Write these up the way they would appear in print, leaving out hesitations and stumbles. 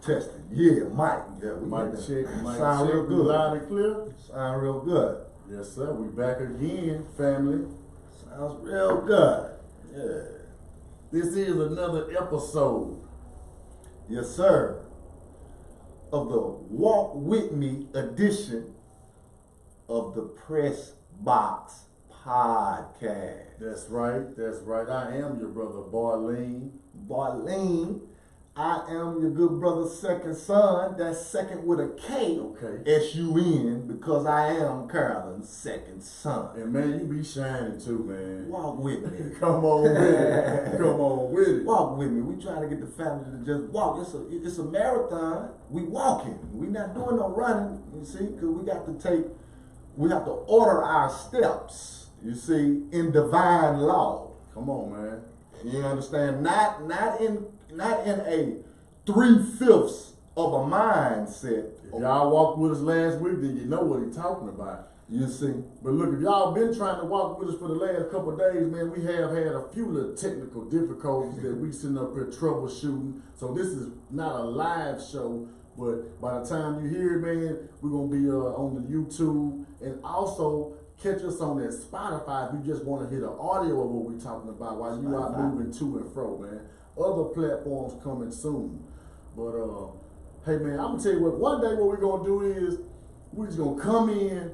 Testing. Yeah, Mike. Yeah, we Mic got check, that. mic Sound check, real we good. loud and clear. Sound real good. Yes, sir. We back again, family. Sounds real good. Yeah. This is another episode. Yes, sir. Of the Walk With Me edition of the Press Box Podcast. That's right. That's right. I am your brother, Barleen. Barleen, I am your good brother's second son. That's second with a K. Okay. S-U-N, because I am Carolyn's second son. And man, you be shining too, man. Walk with me. Come on with it. Come on with it. Walk with me. We trying to get the family to just walk. It's a marathon. We walking. We not doing no running. You see, because we have to order our steps. You see, in divine law. Come on, man. You understand? Not in a 3/5 of a mindset. If y'all walked with us last week, then you know what he's talking about. You see, But look, if y'all been trying to walk with us for the last couple of days, man, we have had a few little technical difficulties that we sitting up here troubleshooting. So this is not a live show, but by the time you hear it, man, we're gonna be on the YouTube, and also catch us on that Spotify if you just want to hear the audio of what we're talking about while you out moving to and fro, man. Other platforms coming soon. But hey man, I'm gonna tell you what, one day what we're gonna do is we're just gonna come in,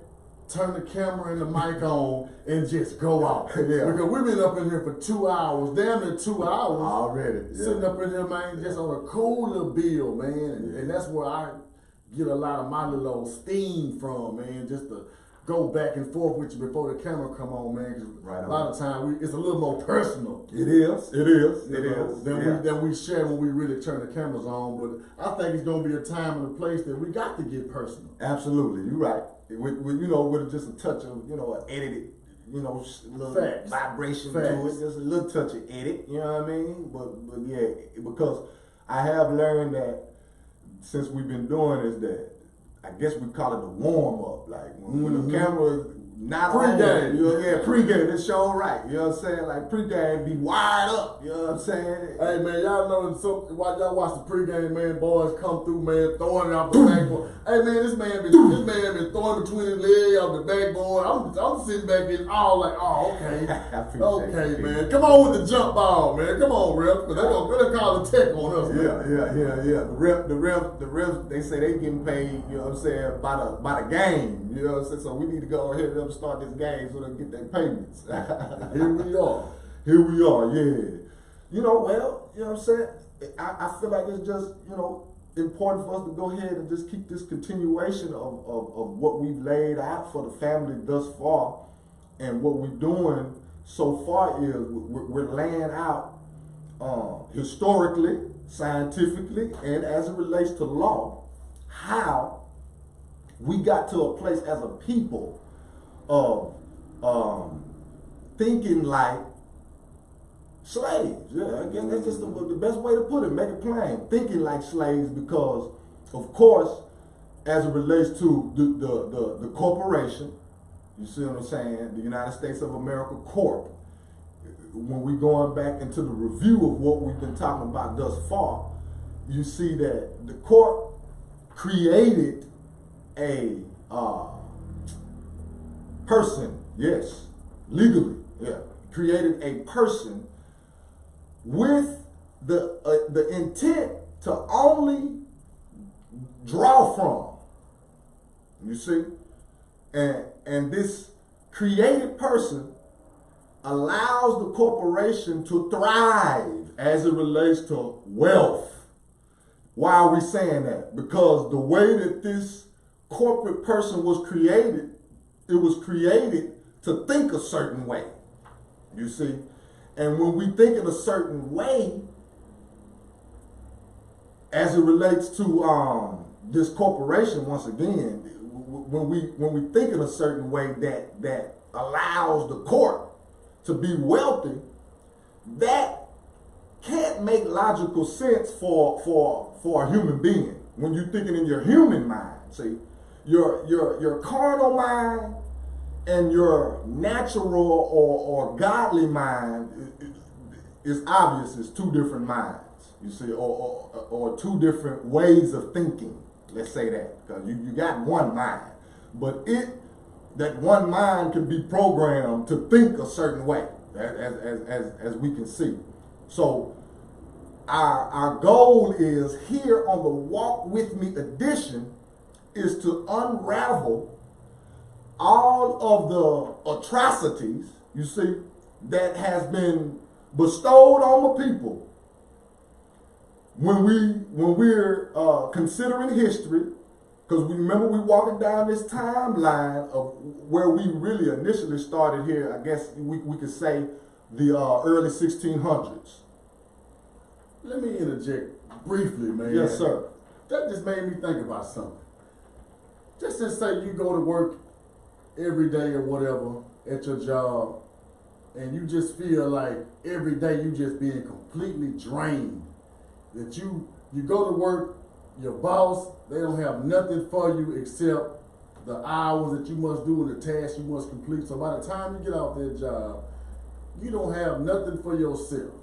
turn the camera and the mic on, and just go out. Yeah. Because we've been up in here for 2 hours, damn near 2 hours. already. Sitting up in here, man, just on a cool little bill, man. And that's where I get a lot of my little old steam from, man, just to go back and forth with you before the camera come on, man. 'Cause Right on. a lot of time it's a little more personal. It is. Then we share when we really turn the cameras on. But I think it's gonna be a time and a place that we got to get personal. Absolutely, you're right. With just a touch of, an edited, little Facts. vibration to Facts. it, just a little touch of edit, you know what I mean? But yeah, because I have learned that since we've been doing this, that I guess we call it the warm up, like when the camera not Pre-game. on, pre-game, it's showing right, you know what I'm saying? Like pre-game be wired up, you know what I'm saying? Hey man, y'all know while y'all watch the pregame, man, boys come through, man, throwing it off the backboard. Hey man, this man been throwing between his legs off the backboard. I'm sitting back in all like, oh okay, I appreciate okay it. man, come on with the jump ball, man, come on ref, because they're gonna call the tech on us. Man. Yeah. The refs, they say they getting paid, you know what I'm saying, by the game, you know what I'm saying? So we need to go ahead and start this game so they can get their payments. Here we are. Here we are, yeah. You know what I'm saying? I feel like it's just, important for us to go ahead and just keep this continuation of what we've laid out for the family thus far. And what we're doing so far is we're laying out historically, scientifically, and as it relates to law, how we got to a place as a people of thinking like slaves. Yeah, I guess that's just the best way to put it. Make it plain. Thinking like slaves because, of course, as it relates to the corporation, you see what I'm saying? The United States of America Corp. When we going back into the review of what we've been talking about thus far, you see that the court created a person, yes, legally, yeah, created a person with the intent to only draw from. You see, and this created person allows the corporation to thrive as it relates to wealth. Why are we saying that? Because the way that this corporate person was created, it was created to think a certain way, you see? And when we think in a certain way, as it relates to this corporation, once again, when we think in a certain way that allows the court to be wealthy, that can't make logical sense for a human being. When you're thinking in your human mind, see, your carnal mind and your natural or godly mind is obvious. It's two different minds. You see, or two different ways of thinking. Let's say that, because you got one mind, but that one mind can be programmed to think a certain way, as we can see. So our goal is here on the Walk With Me edition is to unravel all of the atrocities, you see, that has been bestowed on the people when we're considering history, because we remember we walking down this timeline of where we really initially started here. I guess we could say the early 1600s. Let me interject briefly, man. Yes, sir. That just made me think about something. Just to say you go to work every day or whatever at your job, and you just feel like every day you just being completely drained. That you go to work, your boss, they don't have nothing for you except the hours that you must do and the tasks you must complete. So by the time you get off that job, you don't have nothing for yourself.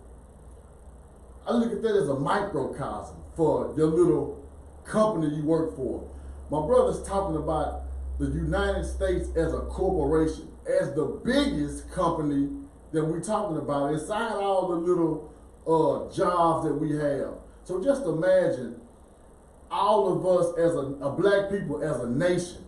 I look at that as a microcosm for your little company you work for. My brother's talking about the United States as a corporation, as the biggest company that we're talking about inside all the little jobs that we have. So just imagine all of us as a black people, as a nation.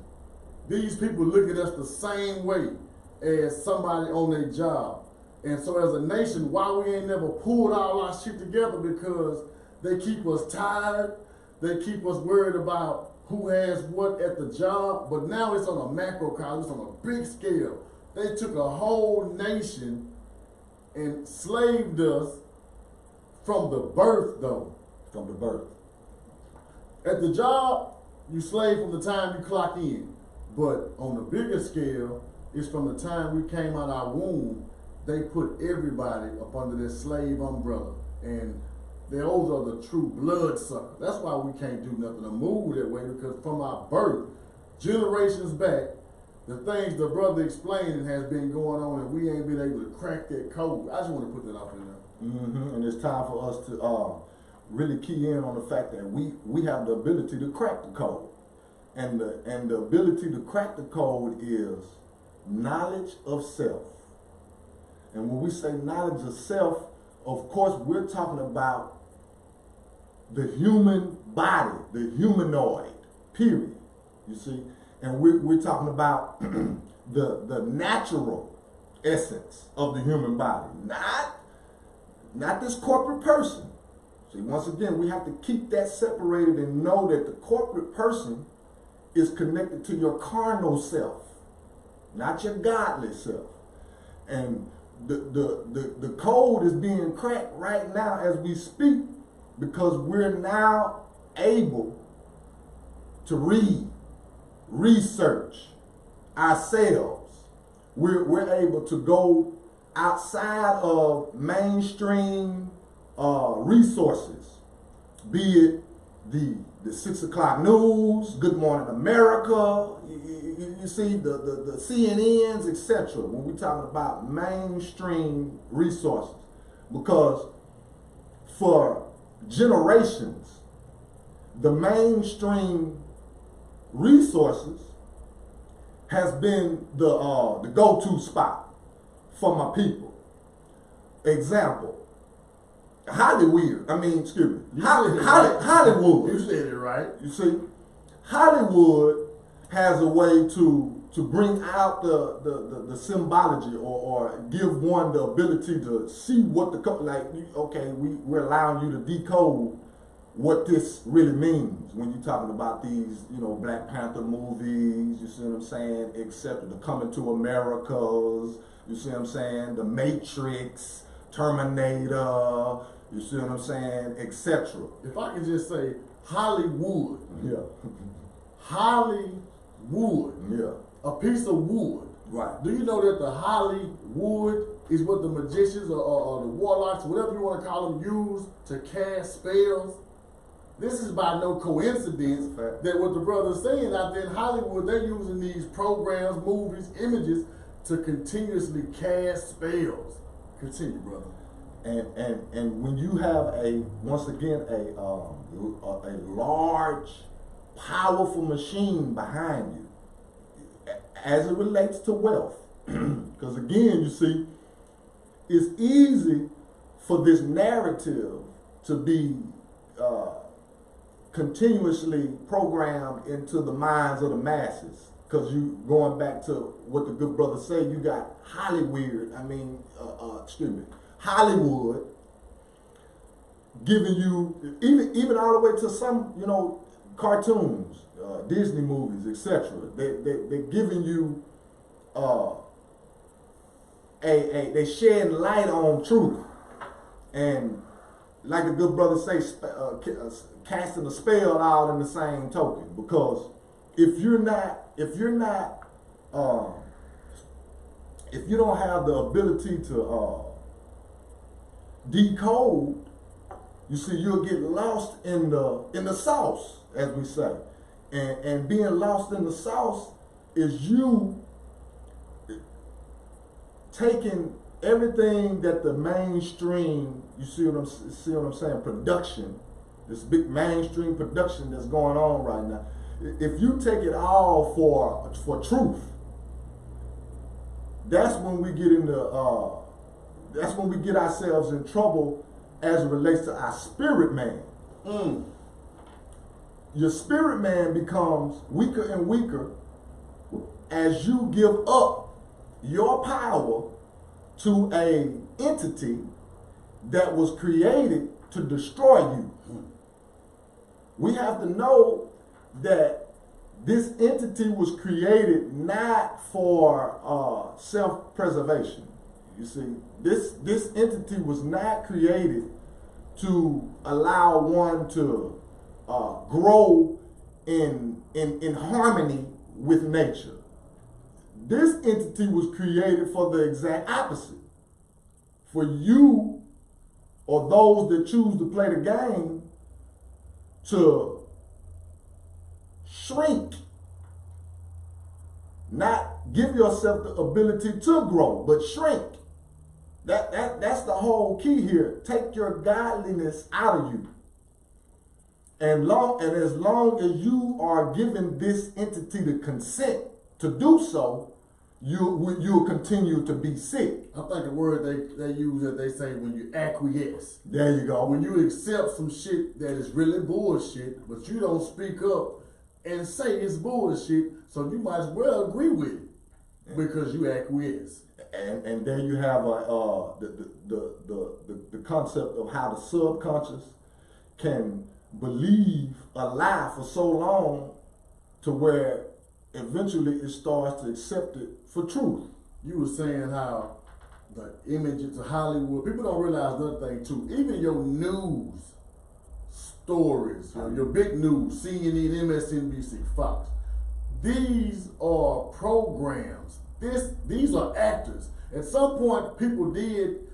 These people look at us the same way as somebody on their job. And so as a nation, why we ain't never pulled all our shit together? Because they keep us tired. They keep us worried about who has what at the job. But now it's on a macrocosm, it's on a big scale. They took a whole nation and slaved us from the birth, though. From the birth. At the job, you slave from the time you clock in. But on the bigger scale, it's from the time we came out our womb, they put everybody up under this slave umbrella. And those are the true blood suckers. That's why we can't do nothing or move that way, because from our birth, generations back, the things the brother explained has been going on, and we ain't been able to crack that code. I just want to put that out there. Mm-hmm. And it's time for us to really key in on the fact that we have the ability to crack the code. And the ability to crack the code is knowledge of self. And when we say knowledge of self, of course, we're talking about the human body, the humanoid, period. You see? And we're talking about the natural essence of the human body, not this corporate person. See, once again, we have to keep that separated and know that the corporate person is connected to your carnal self, not your godly self. And the code is being cracked right now as we speak, because we're now able to research ourselves. We're able to go outside of mainstream resources, be it the 6 o'clock news, Good Morning America, you see the CNNs, etc. When we're talking about mainstream resources, because for generations, the mainstream resources has been the go-to spot for my people. Example, Hollywood. Hollywood. You said it right. You see, Hollywood has a way to bring out the symbology or give one the ability to see what we're allowing you to decode what this really means when you're talking about these, Black Panther movies, you see what I'm saying, except the Coming to Americas, you see what I'm saying, The Matrix, Terminator, you see what I'm saying, etc. If I can just say Hollywood. Yeah. Hollywood. Yeah. A piece of wood. Right. Do you know that the Hollywood is what the magicians or the warlocks, whatever you want to call them, use to cast spells? This is by no coincidence that what the brother's saying out there in Hollywood, they're using these programs, movies, images to continuously cast spells. Continue, brother. And when you have once again a large, powerful machine behind you, as it relates to wealth, because again, you see, it's easy for this narrative to be continuously programmed into the minds of the masses. Because you going back to what the good brother say, you got Hollywood. Hollywood giving you even all the way to some cartoons, Disney movies, etc. They're giving you they shedding light on truth, and like the good brother say, casting a spell out in the same token. Because if you don't have the ability to decode, you see, you'll get lost in the sauce, as we say, and being lost in the sauce is you taking everything that the mainstream, you see what I'm saying, production, this big mainstream production that's going on right now. If you take it all for truth, that's when we get into that's when we get ourselves in trouble as it relates to our spirit man. Your spirit man becomes weaker and weaker as you give up your power to a entity that was created to destroy you. We have to know that this entity was created not for self-preservation. You see, this entity was not created to allow one to grow in harmony with nature. This entity was created for the exact opposite. For you or those that choose to play the game to shrink, not give yourself the ability to grow, but shrink. That's the whole key here. Take your godliness out of you. And as long as you are giving this entity the consent to do so, you'll continue to be sick. I think the word they use that they say when you acquiesce. There you go. When you accept some shit that is really bullshit, but you don't speak up and say it's bullshit, so you might as well agree with it because you acquiesce. And there you have the concept of how the subconscious can believe a lie for so long to where eventually it starts to accept it for truth. You were saying how the images of Hollywood, people don't realize another thing too. Even your news stories, your big news, CNN, MSNBC, Fox, these are programs. These are actors. At some point, people did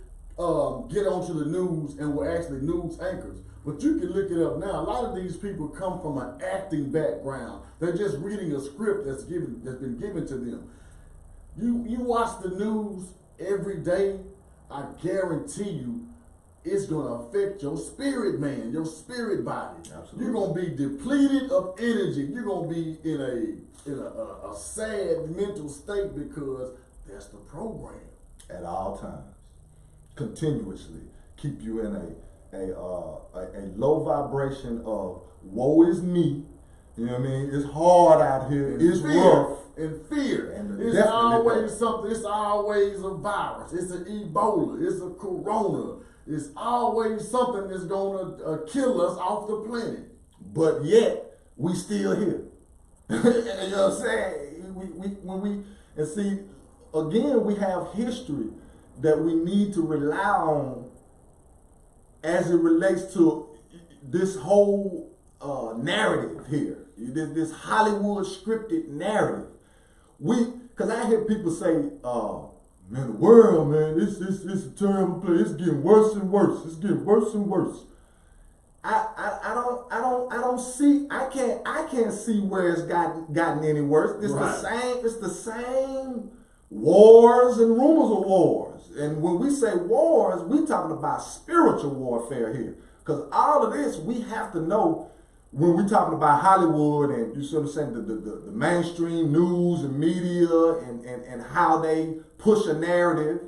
get onto the news and were actually news anchors. But you can look it up now. A lot of these people come from an acting background. They're just reading a script that's been given to them. You watch the news every day, I guarantee you, it's gonna affect your spirit man, your spirit body. Absolutely. You're gonna be depleted of energy. You're gonna be in a sad mental state because that's the program. At all times, continuously keep you in a low vibration of woe is me. You know what I mean? It's hard out here. And it's fear, rough. And fear. And it's always something. It's always a virus. It's an Ebola. It's a corona. It's always something that's going to kill us off the planet. But yet, we still here. You know what I'm saying? And see, again, we have history that we need to rely on as it relates to this whole narrative here. This Hollywood scripted narrative. Because I hear people say, man, the world, man, it's a terrible place. It's getting worse and worse. It's getting worse and worse. I don't see. I can't see where it's gotten any worse. It's right. the same. It's the same wars and rumors of wars. And when we say wars, we talking about spiritual warfare here. Because all of this, we have to know when we talking about Hollywood and you see what I'm saying, the mainstream news and media and how they push a narrative,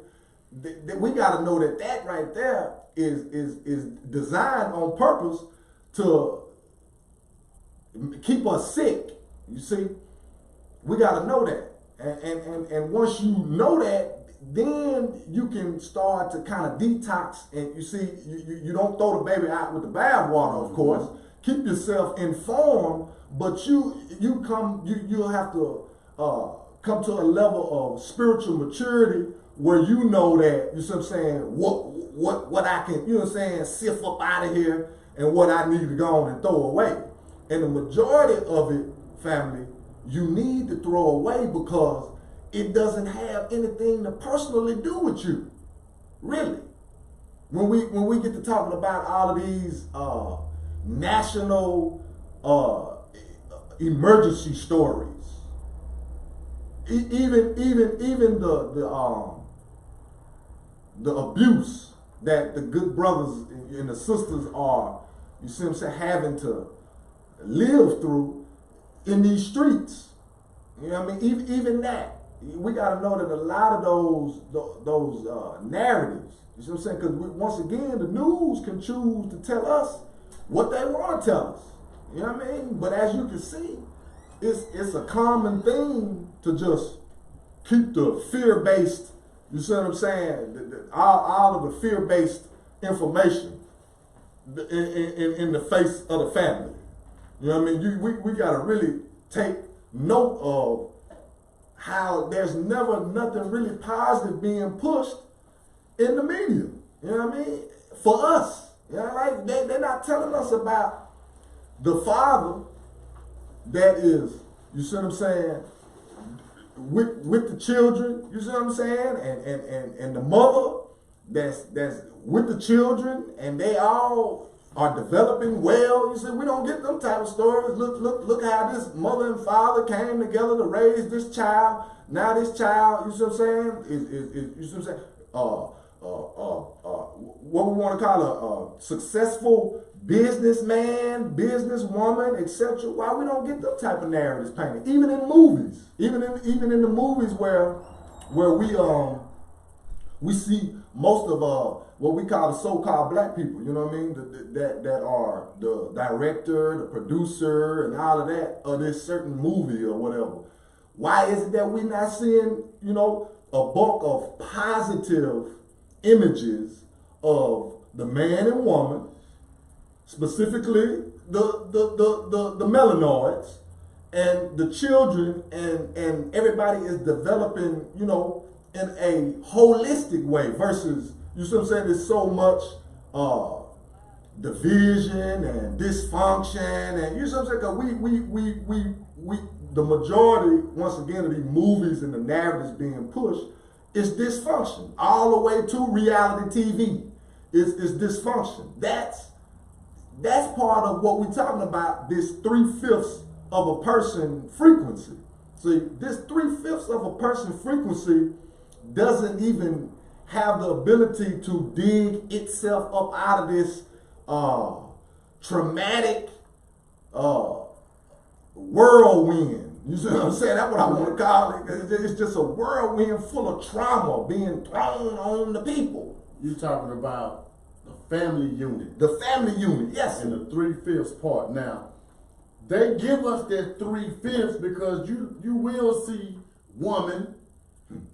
that we got to know that right there is designed on purpose to keep us sick. You see, we got to know that. And once you know that, then you can start to kind of detox. And you see, you don't throw the baby out with the bathwater, of course. Keep yourself informed, but you'll have to come to a level of spiritual maturity where you know that, you see what I'm saying, what I can, you know what I'm saying, sift up out of here and what I need to go on and throw away. And the majority of it, family, you need to throw away because it doesn't have anything to personally do with you. Really. When we get to talking about all of these national emergency stories, even the abuse that the good brothers and the sisters are, you see what I'm saying, having to live through in these streets. You know what I mean? Even that. We got to know that a lot of those narratives, you see what I'm saying? Because once again, the news can choose to tell us what they want to tell us. You know what I mean? But as you can see, it's a common thing to just keep the fear-based, you see what I'm saying? All of the fear-based information in the face of the family. You know what I mean? We got to really take note of how there's never nothing really positive being pushed in the media. You know what I mean? For us. You know, like they're not telling us about the father that is, you see what I'm saying, with the children, you see what I'm saying, and the mother that's with the children, and they all are developing well. You see, we don't get them type of stories. Look how this mother and father came together to raise this child. Now this child, you see what I'm saying, is you see what I'm saying, what we want to call a successful businessman, businesswoman, etc. Why we don't get them type of narratives painted? Even in movies, even in the movies where we see most of what we call the so-called black people, you know what I mean? That are the director, the producer, and all of that of this certain movie or whatever. Why is it that we're not seeing, you know, a bulk of positive images of the man and woman, specifically the melanoids, and the children, and everybody is developing, you know, in a holistic way versus, you see what I'm saying, there's so much division and dysfunction, and you see what I'm saying, because we the majority, once again, of these movies and the narratives being pushed is dysfunction. All the way to reality TV is dysfunction. That's part of what we're talking about, this 3/5 of a person frequency. See, this 3/5 of a person frequency doesn't even have the ability to dig itself up out of this traumatic whirlwind. You see what I'm saying? That's what I want to call it. It's just a whirlwind full of trauma being thrown on the people. You're talking about the family unit. The family unit, yes. And the 3/5 part. Now, they give us that 3/5 because you will see woman,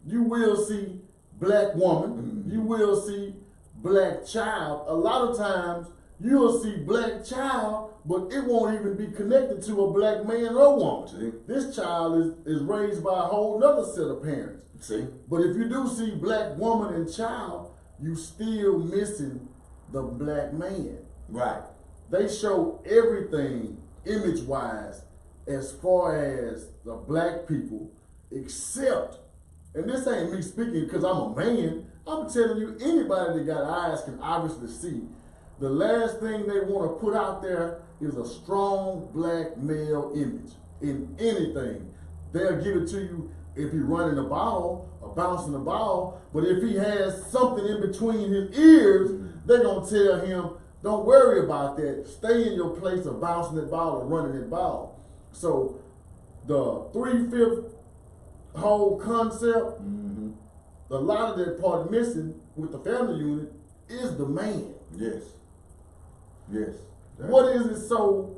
you will see black woman, you will see black child. A lot of times you'll see black child, but it won't even be connected to a black man or woman. See? This child is raised by a whole other set of parents. See? But if you do see black woman and child, you still missing the black man. Right. They show everything image-wise as far as the black people, except, and this ain't me speaking because I'm a man, I'm telling you, anybody that got eyes can obviously see. The last thing they want to put out there is a strong black male image in anything. They'll give it to you if he running the ball or bouncing the ball. But if he has something in between his ears, they're gonna tell him, don't worry about that. Stay in your place of bouncing that ball or running that ball. So the 3/5 whole concept, a lot of that part missing with the family unit is the man. Yes. Yes. What is it so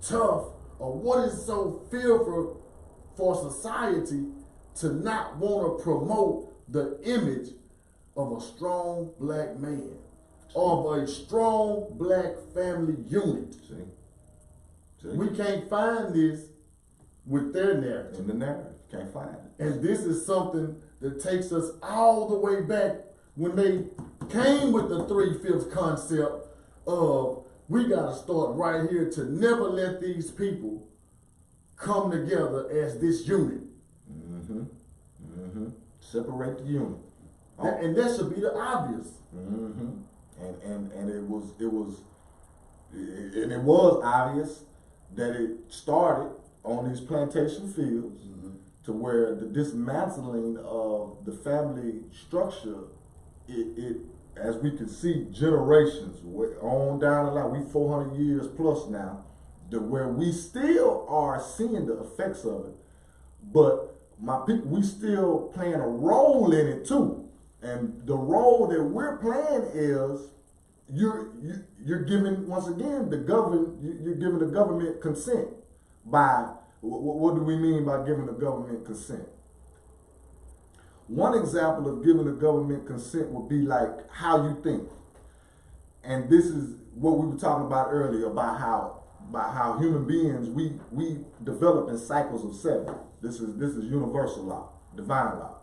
tough, or what is so fearful for society to not want to promote the image of a strong black man, of a strong black family unit? See? We can't find this with their narrative. In the narrative, can't find it. And this is something that takes us all the way back when they came with the 3/5 concept of, we gotta start right here to never let these people come together as this unit. Separate the unit. And that should be the obvious. And it was obvious that it started on these plantation fields, to where the dismantling of the family structure, it as we can see, generations on down the line, we 400 years plus now, to where we still are seeing the effects of it. But my people, we still playing a role in it too. And the role that we're playing is you're giving, once again, you're giving the government consent. By what do we mean by giving the government consent? One example of giving the government consent would be like how you think. And this is what we were talking about earlier about how human beings, we develop in cycles of 7. This is universal law, divine law.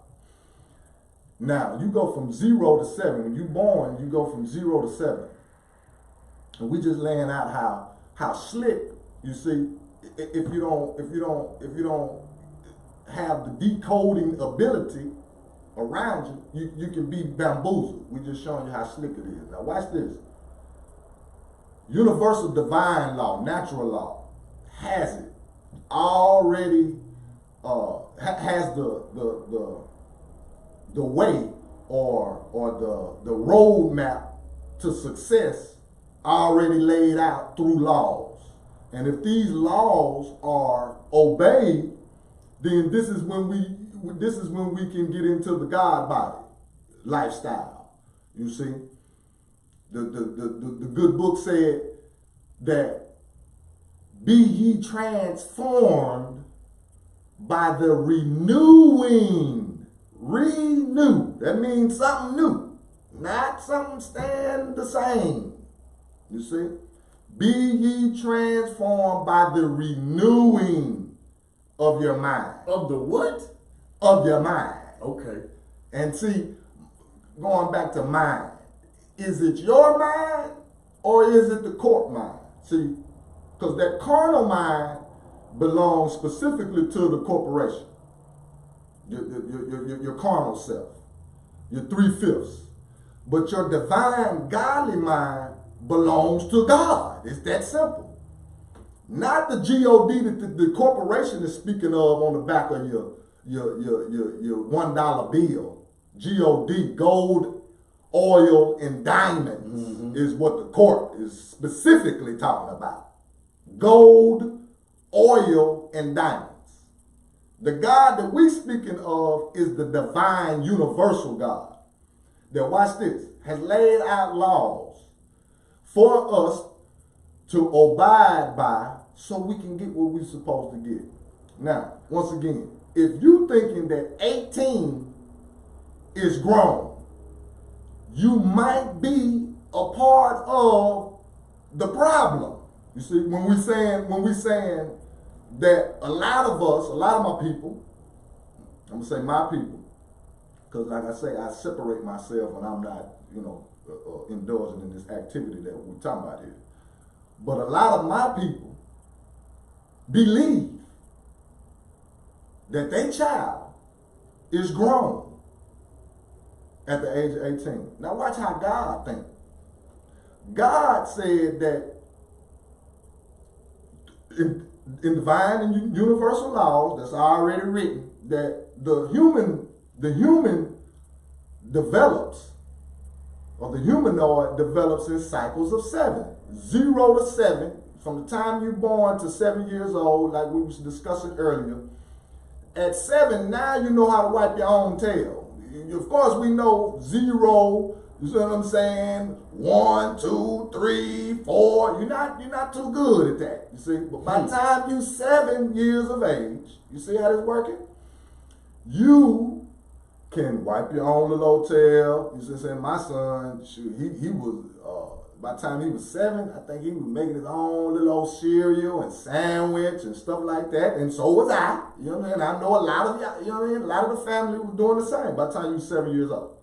Now, you go from 0 to 7. When you're born, you go from 0 to 7. And we just laying out how slick, you see, if you don't have the decoding ability around you can be bamboozled. We're just showing you how slick it is. Now watch this. Universal divine law, natural law, has it already, has the way or the roadmap to success already laid out through laws. And if these laws are obeyed, then this is when we can get into the God body lifestyle. You see, the good book said that be ye transformed by the renewing. Renew. That means something new, not something staying the same. You see, be ye transformed by the renewing of your mind. Of the what? Of your mind. Okay. And see, going back to mind, is it your mind or is it the court mind? See, because that carnal mind belongs specifically to the corporation, your carnal self, your 3/5. But your divine, godly mind belongs to God. It's that simple. Not the G-O-D that the corporation is speaking of on the back of your $1 bill. G-O-D, gold, oil, and diamonds is what the court is specifically talking about. Gold, oil, and diamonds. The God that we're speaking of is the divine universal God that, watch this, has laid out laws for us to abide by so we can get what we're supposed to get. Now, once again, if you thinking that 18 is grown, you might be a part of the problem. You see, when we saying that a lot of us, a lot of my people, I'm gonna say my people, because like I say, I separate myself when I'm not, indulging in this activity that we're talking about here. But a lot of my people believe that their child is grown at the age of 18. Now watch how God thinks. God said that in divine and universal laws that's already written that the human develops, or the humanoid develops in cycles of 7. 0 to 7, from the time you're born to 7 years old, like we was discussing earlier. At 7, now you know how to wipe your own tail. Of course, we know 0, you see what I'm saying? 1, 2, 3, 4. You're not too good at that, you see. But by the time you're 7 years of age, you see how this working? You can wipe your own little old tail. You see what I'm saying? My son, shoot, he was, by the time he was 7, I think he was making his own little old cereal and sandwich and stuff like that. And so was I. You know what I mean? I know a lot of y'all, you know what I mean? A lot of the family was doing the same by the time you was 7 years old.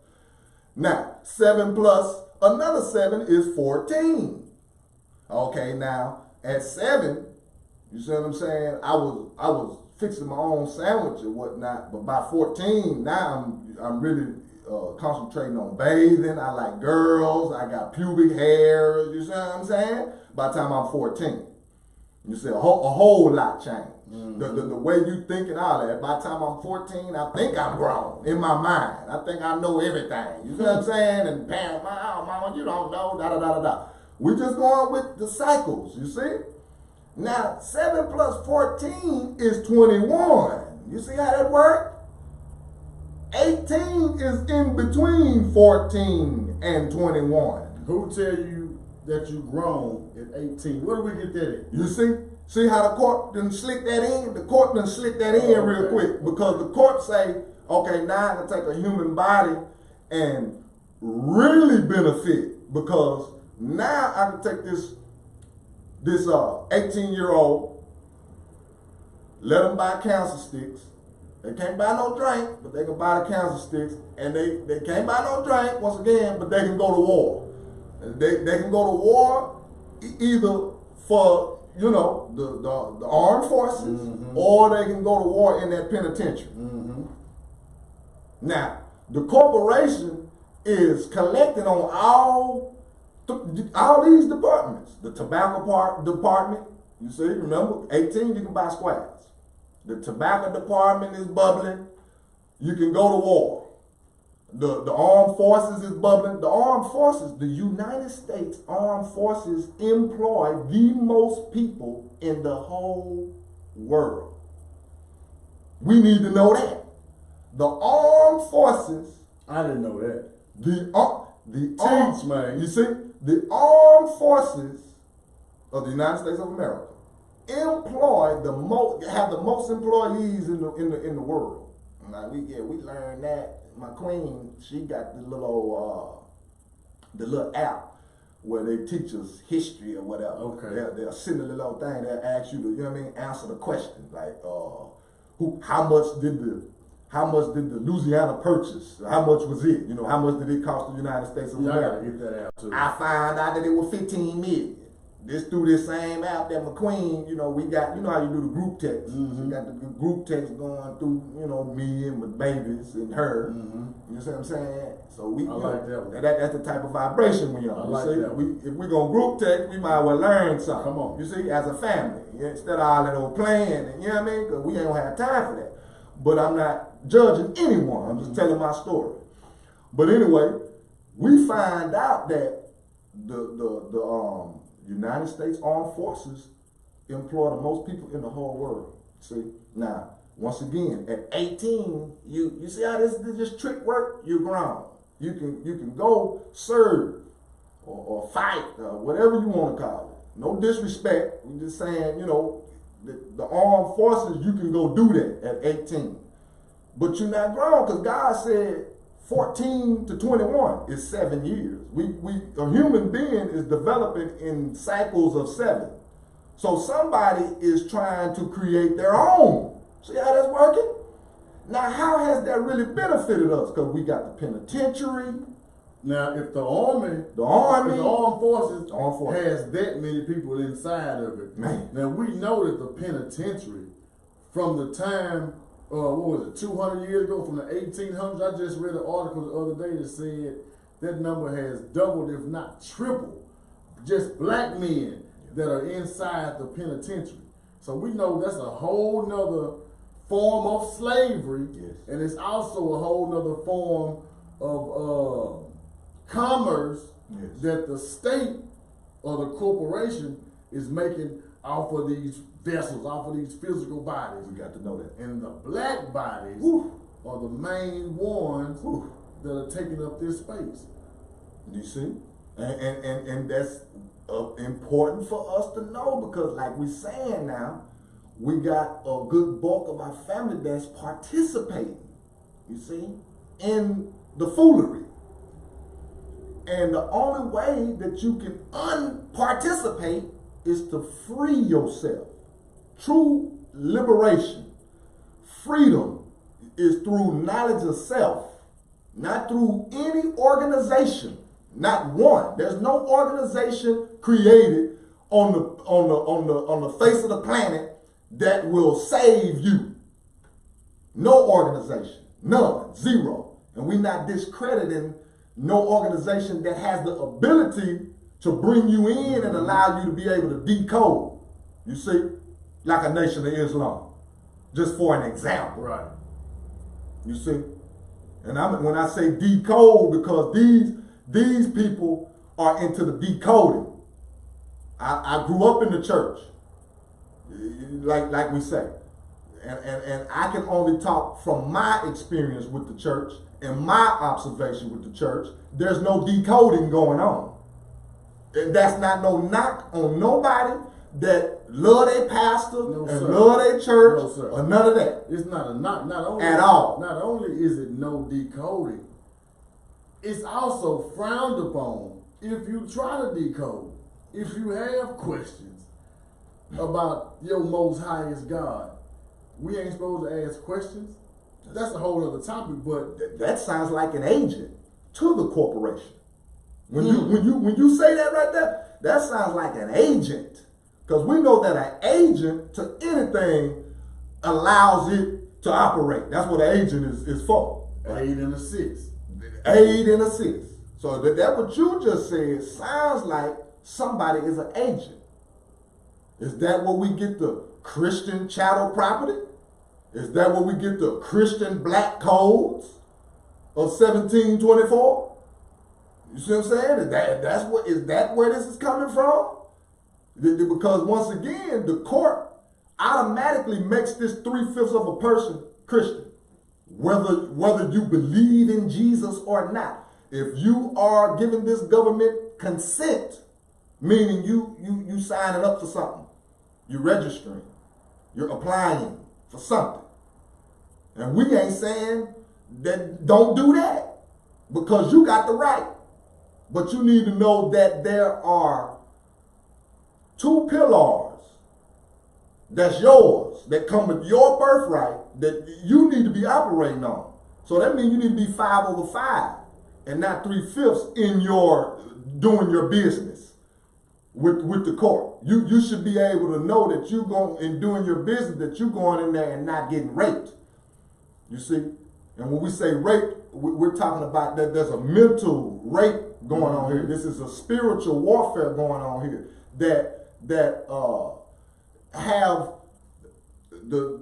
Now, 7 plus another 7 is 14. Okay, now at 7, you see what I'm saying? I was fixing my own sandwich or whatnot, but by 14, now I'm really concentrating on bathing. I like girls. I got pubic hair. You see what I'm saying? By the time I'm 14, you see a whole lot changed. Mm-hmm. The way you think and all that. By the time I'm 14, I think I'm grown in my mind. I think I know everything. You see what I'm saying? And parents, oh, mama, you don't know. Da da da da da. We just going with the cycles. You see? Now 7 plus 14 is 21. You see how that works? 18 is in between 14 and 21. Who tell you that you grown at 18? Where do we get that at? You see how the court done slick that in? The court done slick that in real quick, because the court say, okay, now I can take a human body and really benefit, because now I can take this 18-year-old, let them buy cancer sticks. They can't buy no drink, but they can buy the cancer sticks. And they can't buy no drink, once again, but they can go to war. They can go to war either for, you know, the armed forces, mm-hmm. or they can go to war in that penitentiary. Mm-hmm. Now, the corporation is collecting on all these departments. The tobacco department, you see, remember, 18, you can buy squares. The tobacco department is bubbling. You can go to war. The armed forces is bubbling. The armed forces, the United States Armed Forces employ the most people in the whole world. We need to know that. The armed forces. I didn't know that. Man. You see, the armed forces of the United States of America employ have the most employees in the world. Now we learned that. My queen, she got the little app where they teach us history or whatever. Okay. They'll send a little thing that asks you to, you know what I mean, answer the question like how much did the Louisiana Purchase? How much was it? You know, how much did it cost the United States of America? I gotta get that app too. I found out that it was 15 million. This through this same app that McQueen, you know, we got, you know how you do the group text. Mm-hmm. We got the group text going through, you know, me and my babies and her. Mm-hmm. You see what I'm saying? So we, like that one. That's the type of vibration we on. I like that one. If we're gonna group text, we might as well learn something. Come on. You see, as a family, instead of all that old playing, and you know what I mean? Because we ain't gonna have time for that. But I'm not judging anyone. I'm just telling my story. But anyway, we find out that the United States Armed Forces employ the most people in the whole world. See, now once again, at 18, you see how this trick work? You're grown. You can go serve or fight or whatever you want to call it. No disrespect. We're just saying, you know, the armed forces, you can go do that at 18, but you're not grown, because God said 14 to 21 is 7 years. A human being is developing in cycles of 7. So somebody is trying to create their own. See how that's working? Now, how has that really benefited us? Because we got the penitentiary. Now, if the armed forces has that many people inside of it, man. Now we know that the penitentiary, from the time, what was it, 200 years ago, from the 1800s, I just read an article the other day that said that number has doubled, if not tripled, just black men that are inside the penitentiary. So we know that's a whole nother form of slavery, Yes. and it's also a whole nother form of commerce Yes. that the state or the corporation is making off of these vessels, off of these physical bodies. We got to know that. And the black bodies Woo. are the main ones Woo. that are taking up this space. You see? And that's important for us to know, because like we're saying now, we got a good bulk of our family that's participating, you see, in the foolery. And the only way that you can unparticipate is to free yourself. True liberation, freedom, is through knowledge of self, not through any organization. Not one. There's no organization created on the face of the planet that will save you. No organization. None. Zero. And we're not discrediting no organization that has the ability to bring you in and allow you to be able to decode. You see? Like a Nation of Islam. Just for an example. Right. You see? And when I say decode, because these people are into the decoding. I grew up in the church, like we say. And I can only talk from my experience with the church and my observation with the church. There's no decoding going on. And that's not no knock on nobody that love their pastor love their church or none of that. It's not a not only at all. Not only is it no decoding, it's also frowned upon if you try to decode. If you have questions about your most highest God, we ain't supposed to ask questions. That's a whole other topic, but that sounds like an agent to the corporation. When you say that right there, that sounds like an agent. Because we know that an agent to anything allows it to operate. That's what an agent is for. aid and assist. Aid and assist. So that what you just said sounds like somebody is an agent. Is that where we get the Christian chattel property? Is that where we get the Christian black codes of 1724? You see what I'm saying? Is that where this is coming from? Because once again, the court automatically makes this 3/5 of a person Christian, whether you believe in Jesus or not. If you are giving this government consent, meaning you signing up for something, you're registering, you're applying for something, and we ain't saying that don't do that because you got the right, but you need to know that there are 2 pillars that's yours, that come with your birthright, that you need to be operating on. So that means you need to be 5/5 and not 3/5 in your doing your business with the court. You should be able to know that you going in doing your business, that you going in there and not getting raped. You see? And when we say rape, we're talking about that there's a mental rape going on here. This is a spiritual warfare going on here that have the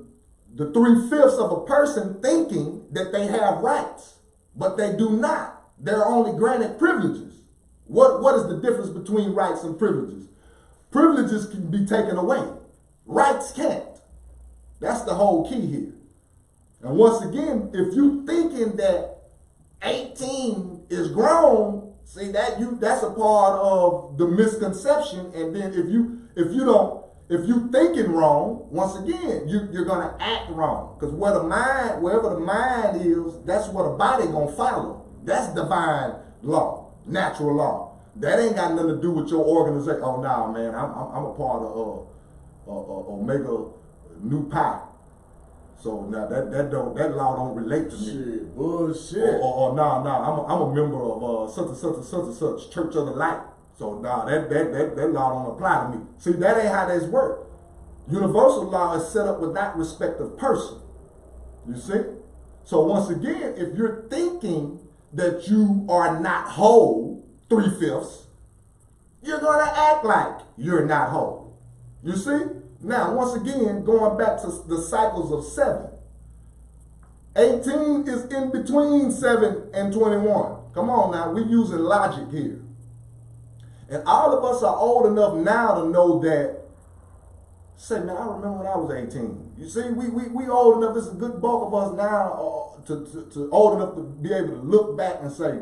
3/5 of a person thinking that they have rights, but they do not. They're only granted privileges. What is the difference between rights and privileges? Privileges can be taken away. Rights can't. That's the whole key here. And once again, if you thinking that 18 is grown, see that's a part of the misconception. And then if you thinking wrong, once again, you're gonna act wrong. Because wherever the mind is, that's what the body gonna follow. That's divine law, natural law. That ain't got nothing to do with your organization. Oh no, man, I'm a part of Omega Nu Pi. So now that law don't relate to me. Shit, bullshit. Or no, I'm a member of such and such Church of the Light. So no, that law don't apply to me. See, that ain't how this work. Universal law is set up with that respect of person. You see? So once again, if you're thinking that you are not whole, 3/5, you're gonna act like you're not whole. You see? Now, once again, going back to the cycles of 7, 18 is in between 7 and 21. Come on now, we're using logic here. And all of us are old enough now to know that, say, man, I remember when I was 18. You see, we old enough, there's a good bulk of us now to old enough to be able to look back and say,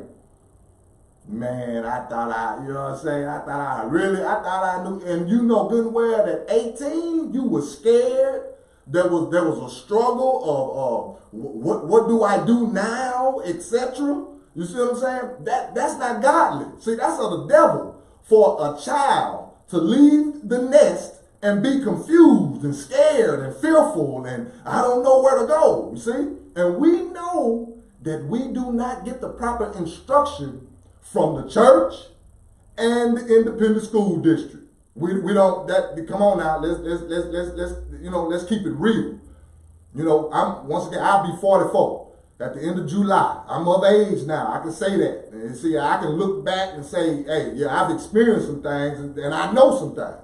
man, I thought you know what I'm saying? I thought I knew. And you know good and well that 18, you were scared. There was a struggle of what do I do now, etc. You see what I'm saying? That's not godly. See, that's of the devil for a child to leave the nest and be confused and scared and fearful and I don't know where to go. You see? And we know that we do not get the proper instruction from the church and the independent school district. We don't come on now, let's keep it real. You know, I'll be 44 at the end of July. I'm of age now. I can say that. And see, I can look back and say, hey, yeah, I've experienced some things and I know some things.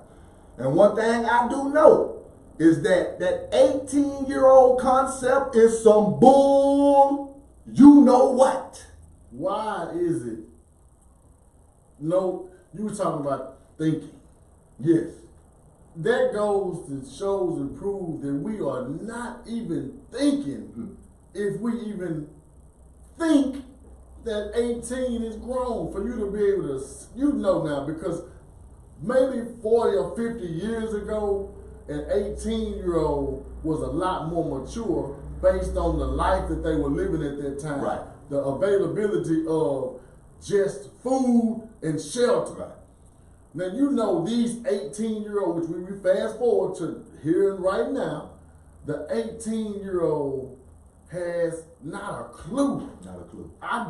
And one thing I do know is that 18-year-old concept is some bull, you know what. Why is it? No, you were talking about thinking. Yes. That goes to shows and proves that we are not even thinking if we even think that 18 is grown for you to be able to, you know now, because maybe 40 or 50 years ago, an 18-year-old was a lot more mature based on the life that they were living at that time. Right. The availability of just food and shelter. Right. Now, you know these 18-year-olds, which we fast forward to here and right now, the 18-year-old has not a clue. Not a clue. I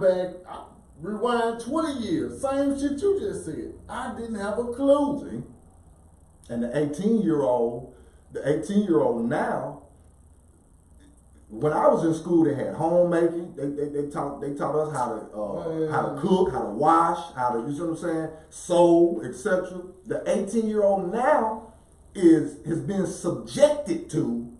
rewind 20 years, same shit you just said. I didn't have a clue. See? And the 18-year-old now, when I was in school, they had homemaking. They taught us how to cook, how to wash, how to, you see what I'm saying, sew, etc. The 18-year-old now has been subjected to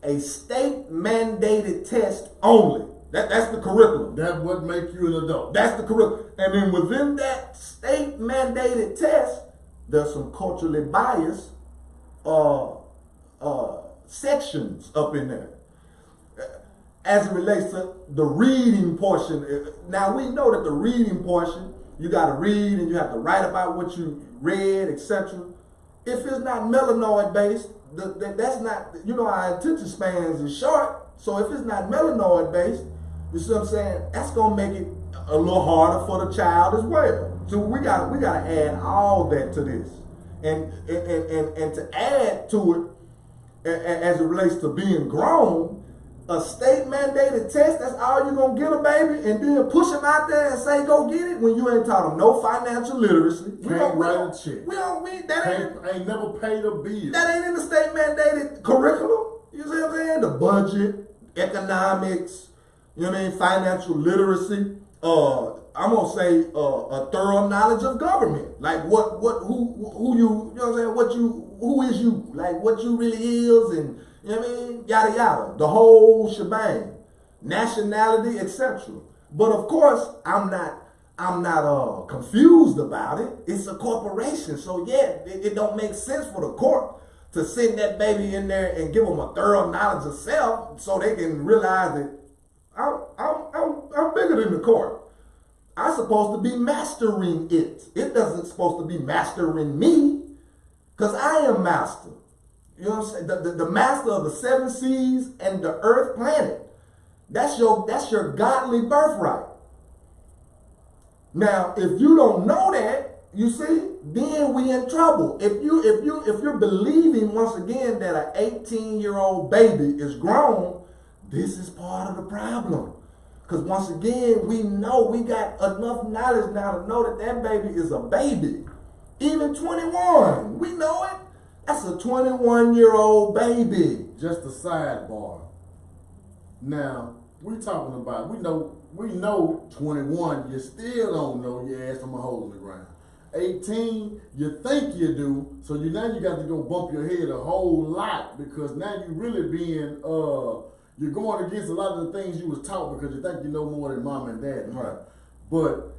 a state mandated test only. That's the curriculum. That's what makes you an adult. That's the curriculum. And then within that state mandated test, there's some culturally biased sections up in there. As it relates to the reading portion, now we know that the reading portion, you got to read and you have to write about what you read, etc. If it's not melanoid based, that's not, you know, our attention spans is short. So if it's not melanoid based, you see what I'm saying? That's gonna make it a little harder for the child as well. So we gotta add all that to this, and to add to it, as it relates to being grown. A state mandated test, that's all you're gonna get a baby, and then push him out there and say, go get it, when you ain't taught him no financial literacy. Can't write a check. Ain't never paid a bill. That ain't in the state mandated curriculum. You see what I'm saying? The budget, economics, you know what I mean, financial literacy, I'm gonna say a thorough knowledge of government. Like who you know what I'm saying, who is you, like what you really is, and you know what I mean? Yada yada. The whole shebang. Nationality, etc. But of course, I'm not confused about it. It's a corporation. So yeah, it don't make sense for the court to send that baby in there and give them a thorough knowledge of self so they can realize that I'm bigger than the court. I'm supposed to be mastering it. It doesn't supposed to be mastering me, because I am master. You know what I'm saying? The master of the 7 seas and the earth planet. That's your godly birthright. Now, if you don't know that, you see, then we in trouble. If you're believing once again that an 18-year-old baby is grown, this is part of the problem. Because once again, we know we got enough knowledge now to know that baby is a baby. Even 21, we know it. That's a 21-year-old baby. Just a sidebar. Now, we know 21, you still don't know your ass from a hole in the ground. 18, you think you do, so now you got to go bump your head a whole lot, because now you really being You're going against a lot of the things you was taught because you think you know more than mom and dad. Right. But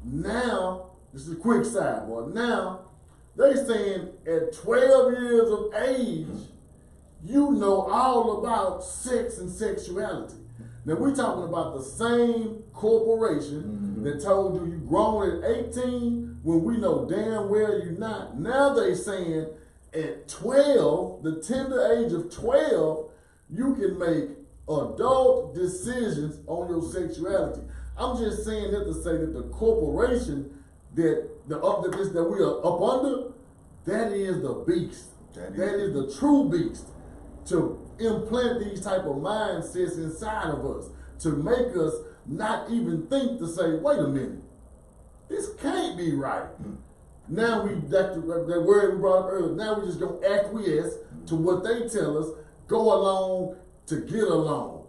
now, this is a quick sidebar. Now, they saying at 12 years of age, you know all about sex and sexuality. Now we're talking about the same corporation that told you grown at 18 when we know damn well you're not. Now they saying at 12, the tender age of 12, you can make adult decisions on your sexuality. I'm just saying that to say that the corporation that we are up under, that is the beast. That is the true beast. To implant these type of mindsets inside of us, to make us not even think to say, wait a minute, this can't be right. Now that word we brought up earlier, now we just gonna acquiesce to what they tell us, go along to get along.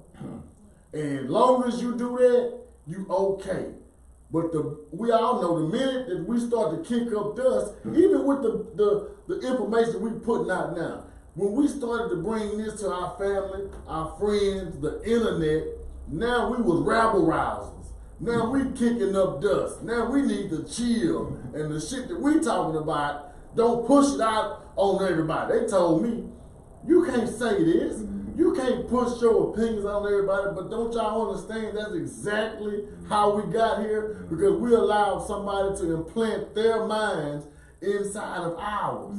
And long as you do that, you okay. But we all know the minute that we start to kick up dust, even with the information we putting out now, when we started to bring this to our family, our friends, the internet, now we was rabble rousers. Now we kicking up dust. Now we need to chill. And the shit that we talking about, don't push it out on everybody. They told me, you can't say this. You can't push your opinions on everybody, but don't y'all understand that's exactly how we got here? Because we allowed somebody to implant their minds inside of ours.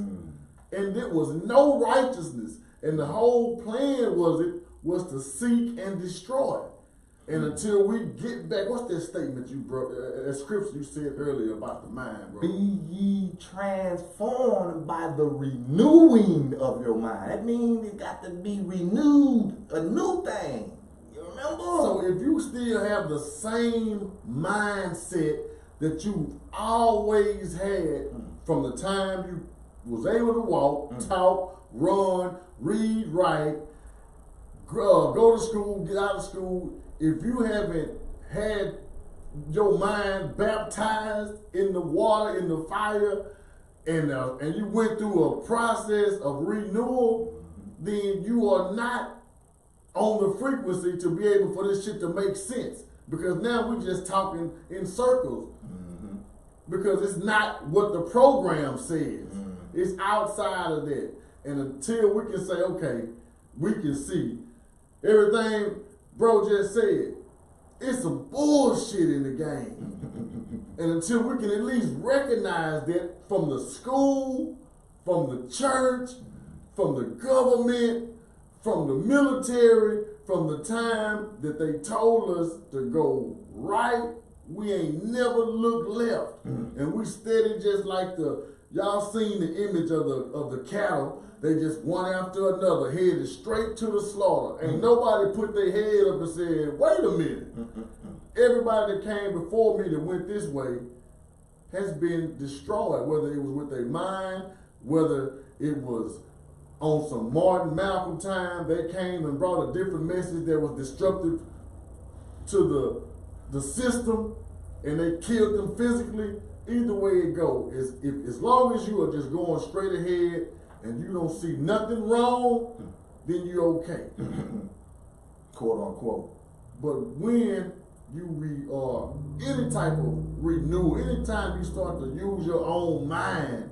And there was no righteousness. And the whole plan was to seek and destroy. And until we get back, what's that statement you brought, that scripture you said earlier about the mind, bro? Be ye transformed by the renewing of your mind. That means it got to be renewed, a new thing. You remember? So if you still have the same mindset that you always had from the time you was able to walk, talk, run, read, write, go to school, get out of school, if you haven't had your mind baptized in the water, in the fire, and you went through a process of renewal, then you are not on the frequency to be able for this shit to make sense. Because now we're just talking in circles. Because it's not what the program says. It's outside of that. And until we can say, okay, we can see everything bro just said, it's some bullshit in the game. And until we can at least recognize that from the school, from the church, from the government, from the military, from the time that they told us to go right, we ain't never looked left. And we steady just like y'all seen the image of the cattle. They just one after another headed straight to the slaughter. Ain't nobody put their head up and said, wait a minute. Everybody that came before me that went this way has been destroyed, whether it was with their mind, whether it was on some Martin Malcolm time, they came and brought a different message that was destructive to the system, and they killed them physically. Either way it goes, as long as you are just going straight ahead and you don't see nothing wrong, then you're okay. Quote unquote. But when you are any type of renewal, anytime you start to use your own mind,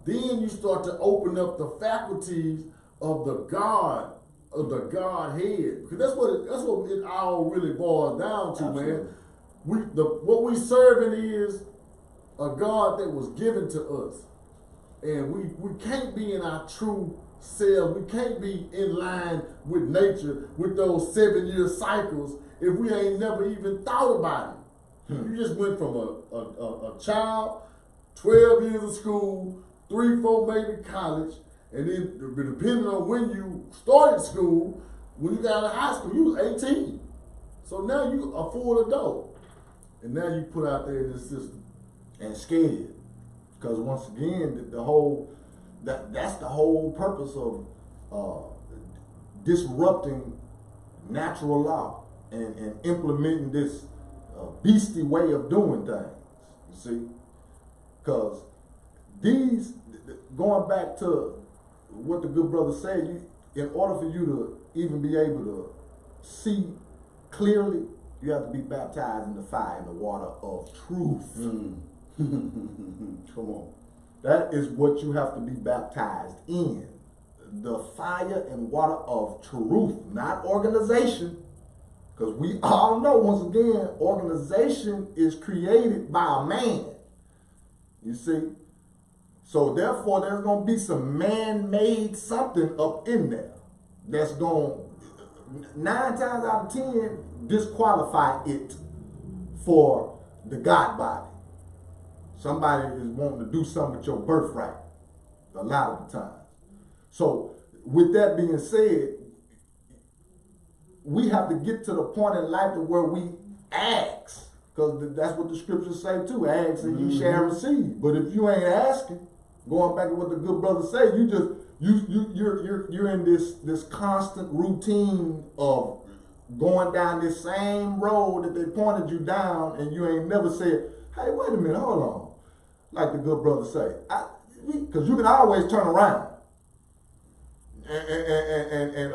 then you start to open up the faculties of the God, of the Godhead. Because that's what it all really boils down to, man. What we serving is a God that was given to us. And we can't be in our true self. We can't be in line with nature, with those 7-year cycles, if we ain't never even thought about it. You just went from a child, 12 years of school, 3, 4 maybe college, and then depending on when you started school, when you got out of high school, you was 18. So now you a full adult. And now you put out there in this system. And scared. Because once again, that's the whole purpose of disrupting natural law and implementing this beastly way of doing things. You see? Because going back to what the good brother said, in order for you to even be able to see clearly, you have to be baptized in the fire and the water of truth. Come on. That is what you have to be baptized in. The fire and water of truth, not organization. Because we all know, once again, organization is created by a man. You see? So therefore, there's going to be some man-made something up in there that's going to, 9 times out of 10, disqualify it for the God body. Somebody is wanting to do something with your birthright a lot of the time. So with that being said, we have to get to the point in life to where we ask, because that's what the scriptures say too. Ask and you shall receive. But if you ain't asking, going back to what the good brother say, you're in this constant routine of going down this same road that they pointed you down, and you ain't never said, hey, wait a minute, hold on. Like the good brother say, because you can always turn around. And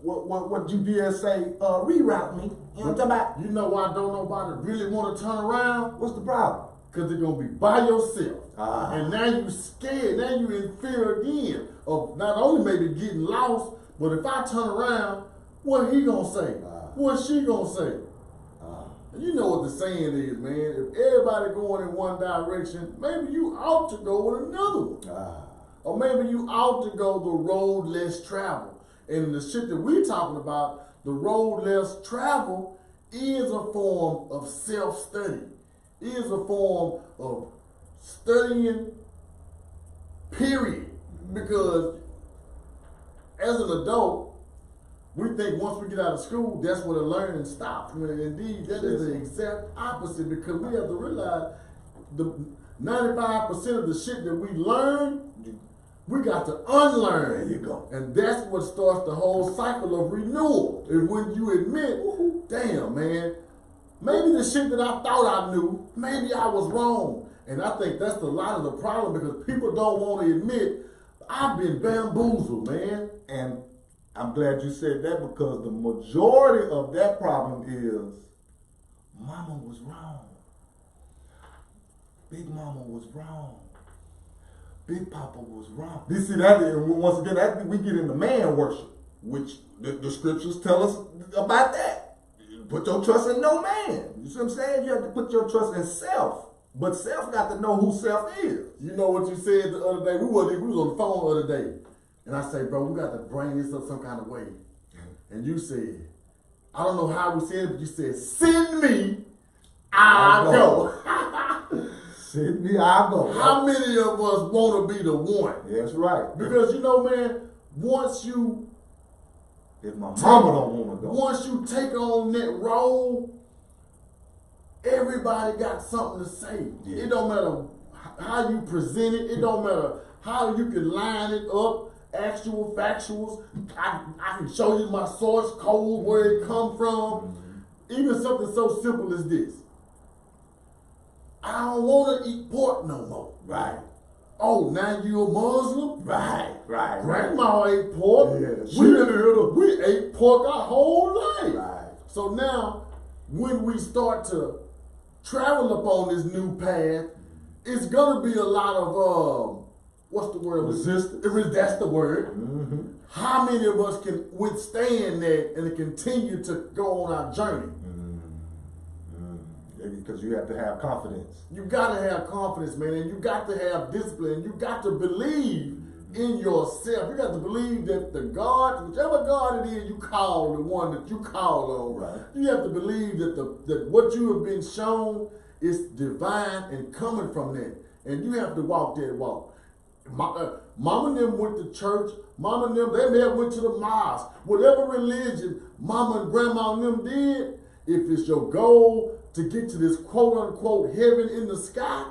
what GPS say, reroute me. You know what I'm talking about? You know why don't nobody really want to turn around? What's the problem? Because they're going to be by yourself. Ah. And now you scared, now you in fear again of not only maybe getting lost, but if I turn around, what he going to say? What she going to say? You know what the saying is, man. If everybody going in one direction, maybe you ought to go in another one. Or maybe you ought to go the road less traveled. And the shit that we're talking about, the road less traveled, is a form of self-study. Is a form of studying, period. Because as an adult, we think once we get out of school, that's where the learning stops. When indeed, that is the exact opposite, because we have to realize the 95% of the shit that we learn, we got to unlearn. There you go. And that's what starts the whole cycle of renewal. And when you admit, damn, man, maybe the shit that I thought I knew, maybe I was wrong. And I think that's a lot of the problem, because people don't want to admit, I've been bamboozled, man. And I'm glad you said that, because the majority of that problem is mama was wrong. Big mama was wrong. Big papa was wrong. You see that? And once again, that we get into man worship, which the scriptures tell us about that. Put your trust in no man. You see what I'm saying? You have to put your trust in self. But self got to know who self is. You know what you said the other day? We was on the phone the other day. And I say, bro, we got to bring this up some kind of way. And you said, I don't know how we said it, but you said, send me, I'll go. Send me, I'll go. How many of us want to be the one? That's right. Because you know, man, once you, if my mama don't want to go, once you take on that role, everybody got something to say. Yeah. It don't matter how you present it. It don't matter how you can line it up. Actual factuals. I can show you my source code, where it come from. Even something so simple as this. I don't want to eat pork no more. Right. Oh, now you a Muslim? Right. Grandma ate pork. Yeah, we ate pork our whole life. Right. So now, when we start to travel upon this new path, it's gonna be a lot of what's the word? Resistance. That's the word. Mm-hmm. How many of us can withstand that and continue to go on our journey? Because you have to have confidence. You got to have confidence, man, and you got to have discipline. You got to believe in yourself. You got to believe that the God, whichever God it is you call, the one that you call on, right. You have to believe that that what you have been shown is divine and coming from that. And you have to walk that walk. Mama and them went to church. Mama and them, they may have went to the mosque. Whatever religion Mama and Grandma and them did, if it's your goal to get to this quote unquote heaven in the sky,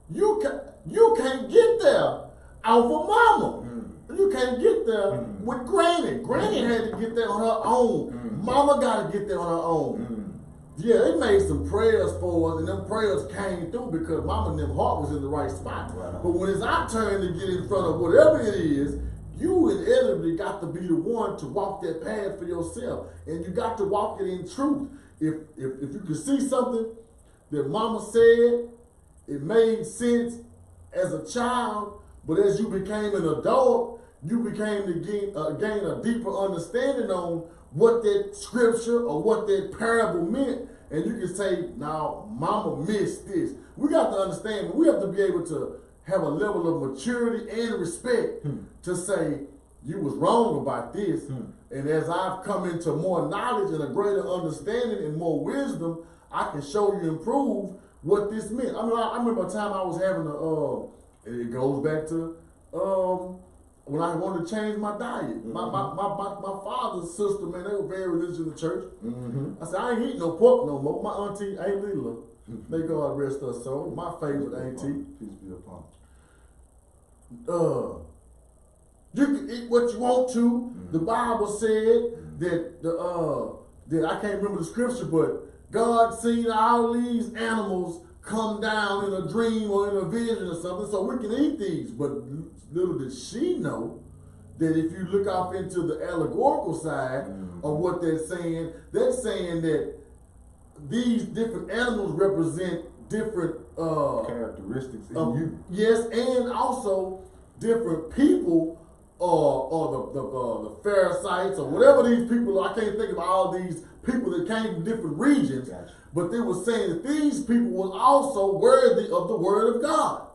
you can't get there out of Mama. You can't get there with Granny. Granny had to get there on her own. Mama got to get there on her own. Yeah, they made some prayers for us, and them prayers came through because Mama and them heart was in the right spot. Right. But when it's our turn to get in front of whatever it is, you inevitably got to be the one to walk that path for yourself, and you got to walk it in truth. If you can see something that mama said, it made sense as a child, but as you became an adult, you became to gain a deeper understanding on what that scripture or what that parable meant, and you can say, now, mama missed this. We got to understand, we have to be able to have a level of maturity and respect to say, you was wrong about this. And as I've come into more knowledge and a greater understanding and more wisdom, I can show you and prove what this meant. I mean, I remember a time I was having it goes back to when I wanted to change my diet. My father's sister, man, they were very religious in the church. I said, I ain't eating no pork no more. My auntie, Aunt Leela, may God rest her soul, my favorite auntie. Peace be upon you can eat what you want to. The Bible said that I can't remember the scripture, but God seen all these animals come down in a dream or in a vision or something, so we can eat these. But little did she know that if you look off into the allegorical side of what they're saying that these different animals represent different characteristics in you. Yes, and also different people, or the Pharisees or whatever these people. I can't think of all these people that came from different regions, Gotcha. but they were saying that these people were also worthy of the word of God.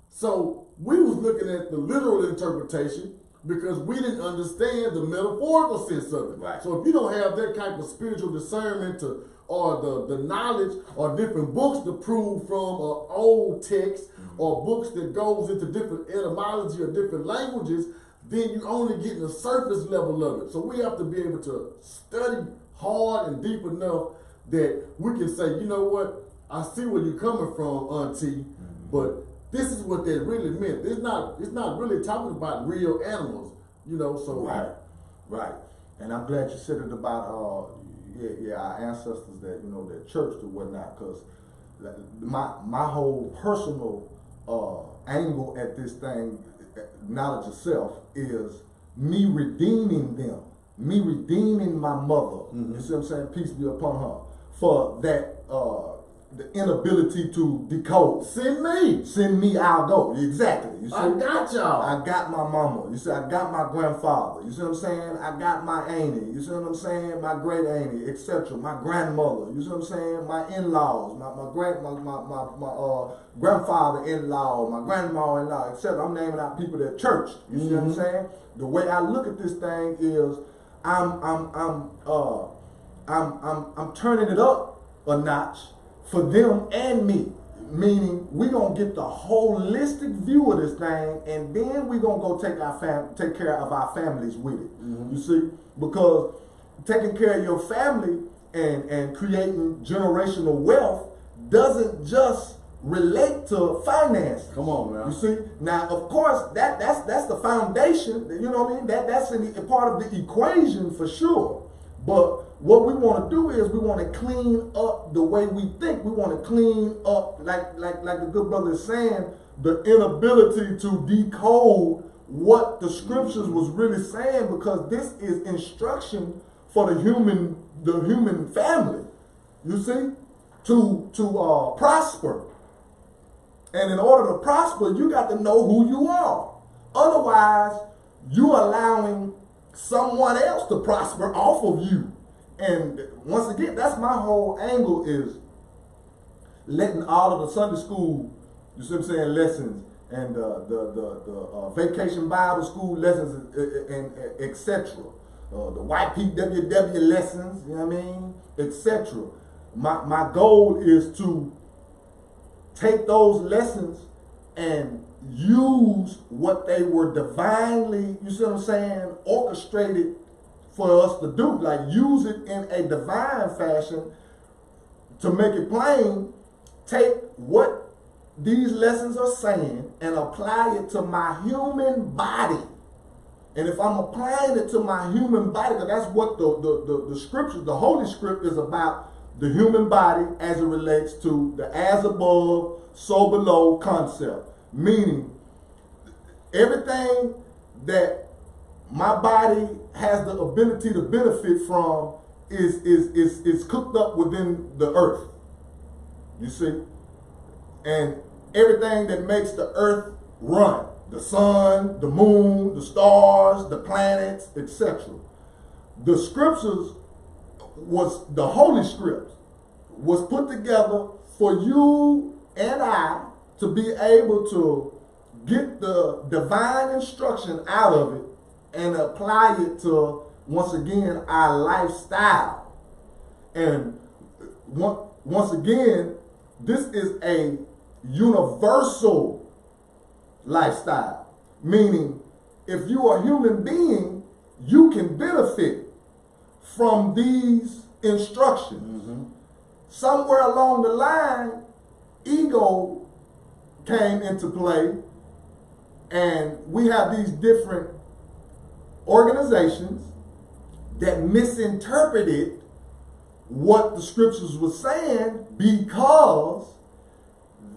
So we was looking at the literal interpretation because we didn't understand the metaphorical sense of it. Right. So if you don't have that type of spiritual discernment or the knowledge or different books to prove from or old texts or books that goes into different etymology or different languages, then you're only getting the surface level of it. So we have to be able to study hard and deep enough that we can say, you know what, I see where you're coming from, auntie, but this is what that really meant. It's not really talking about real animals, you know. So right. And I'm glad you said it about our ancestors that that church or whatnot, because my whole personal angle at this thing, knowledge of self, is me redeeming them, me redeeming my mother. You see what I'm saying? Peace be upon her, for that the inability to decode. Send me, I'll go. Exactly. You see? I got y'all. I got my mama. You see, I got my grandfather. You see what I'm saying? I got my auntie. You see what I'm saying? My great auntie, etc. My grandmother. You see what I'm saying? My in-laws. My grandfather-in-law. My grandma-in-law, etc. I'm naming out people that church. You see what I'm saying? The way I look at this thing is, I'm turning it up a notch for them and me. Meaning, we gonna get the holistic view of this thing, and then we gonna go take care of our families with it. You see, because taking care of your family and creating generational wealth doesn't just relate to finance. Come on, man. You see, now of course that's the foundation. You know what I mean? That's a part of the equation for sure. But what we want to do is we want to clean up the way we think. We want to clean up, like the good brother is saying, the inability to decode what the scriptures was really saying, because this is instruction for the human family. You see, to prosper. And in order to prosper, you got to know who you are. Otherwise, you're allowing someone else to prosper off of you. And once again, that's my whole angle, is letting all of the Sunday school, you see what I'm saying, lessons, and the vacation Bible school lessons, and etc. The YPWW lessons, you know what I mean, etc. My goal is to take those lessons and use what they were divinely, you see what I'm saying, orchestrated for us to do. Like, use it in a divine fashion to make it plain. Take what these lessons are saying and apply it to my human body. And if I'm applying it to my human body, because that's what the scriptures, the Holy Script, is about, the human body as it relates to the as above, so below concept. Meaning, everything that my body has the ability to benefit from is cooked up within the earth. You see? And everything that makes the earth run, the sun, the moon, the stars, the planets, etc. The scriptures the Holy Scripts was put together for you and I to be able to get the divine instruction out of it and apply it to, once again, our lifestyle. And once again, this is a universal lifestyle, meaning if you are a human being, you can benefit from these instructions. Mm-hmm. Somewhere along the line, ego came into play, and we have these different organizations that misinterpreted what the scriptures were saying because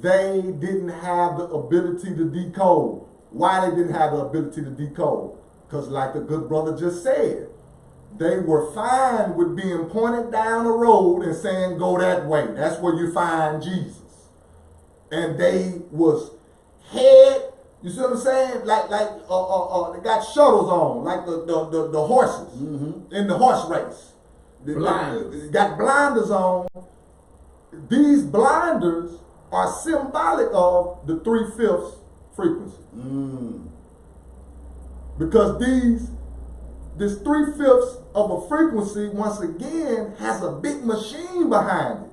they didn't have the ability to decode. Why they didn't have the ability to decode? Because like the good brother just said, they were fine with being pointed down a road and saying, go that way. That's where you find Jesus. And they was head, you see what I'm saying? Like they got shuttles on, like the horses in the horse race. They got blinders on. These blinders are symbolic of the 3/5 frequency. Because this 3/5 of a frequency, once again, has a big machine behind it.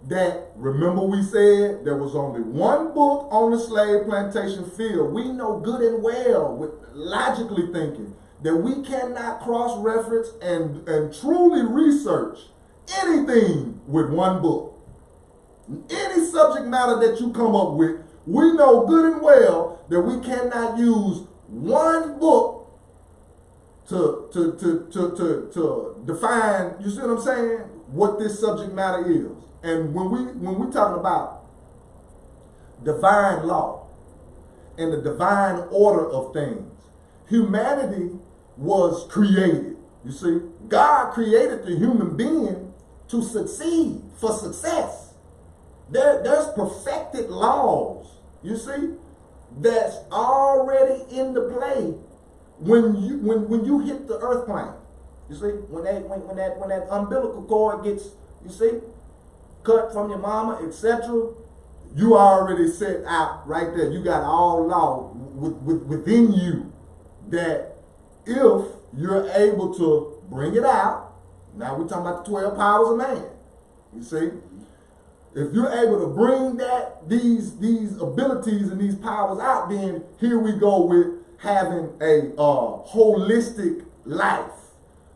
That, remember we said, there was only one book on the slave plantation field. We know good and well, with logically thinking, that we cannot cross-reference and truly research anything with one book. Any subject matter that you come up with, we know good and well that we cannot use one book to define, you see what I'm saying, what this subject matter is. And when we talking about divine law and the divine order of things, humanity was created. You see, God created the human being to succeed, for success. There's perfected laws, you see, that's already in the play when you hit the earth plane. You see, when that umbilical cord gets, you see, cut from your mama, etc., you already set out right there. You got all law within you that if you're able to bring it out, now we're talking about the 12 powers of man. You see, if you're able to bring these abilities and these powers out, then here we go with having a holistic life.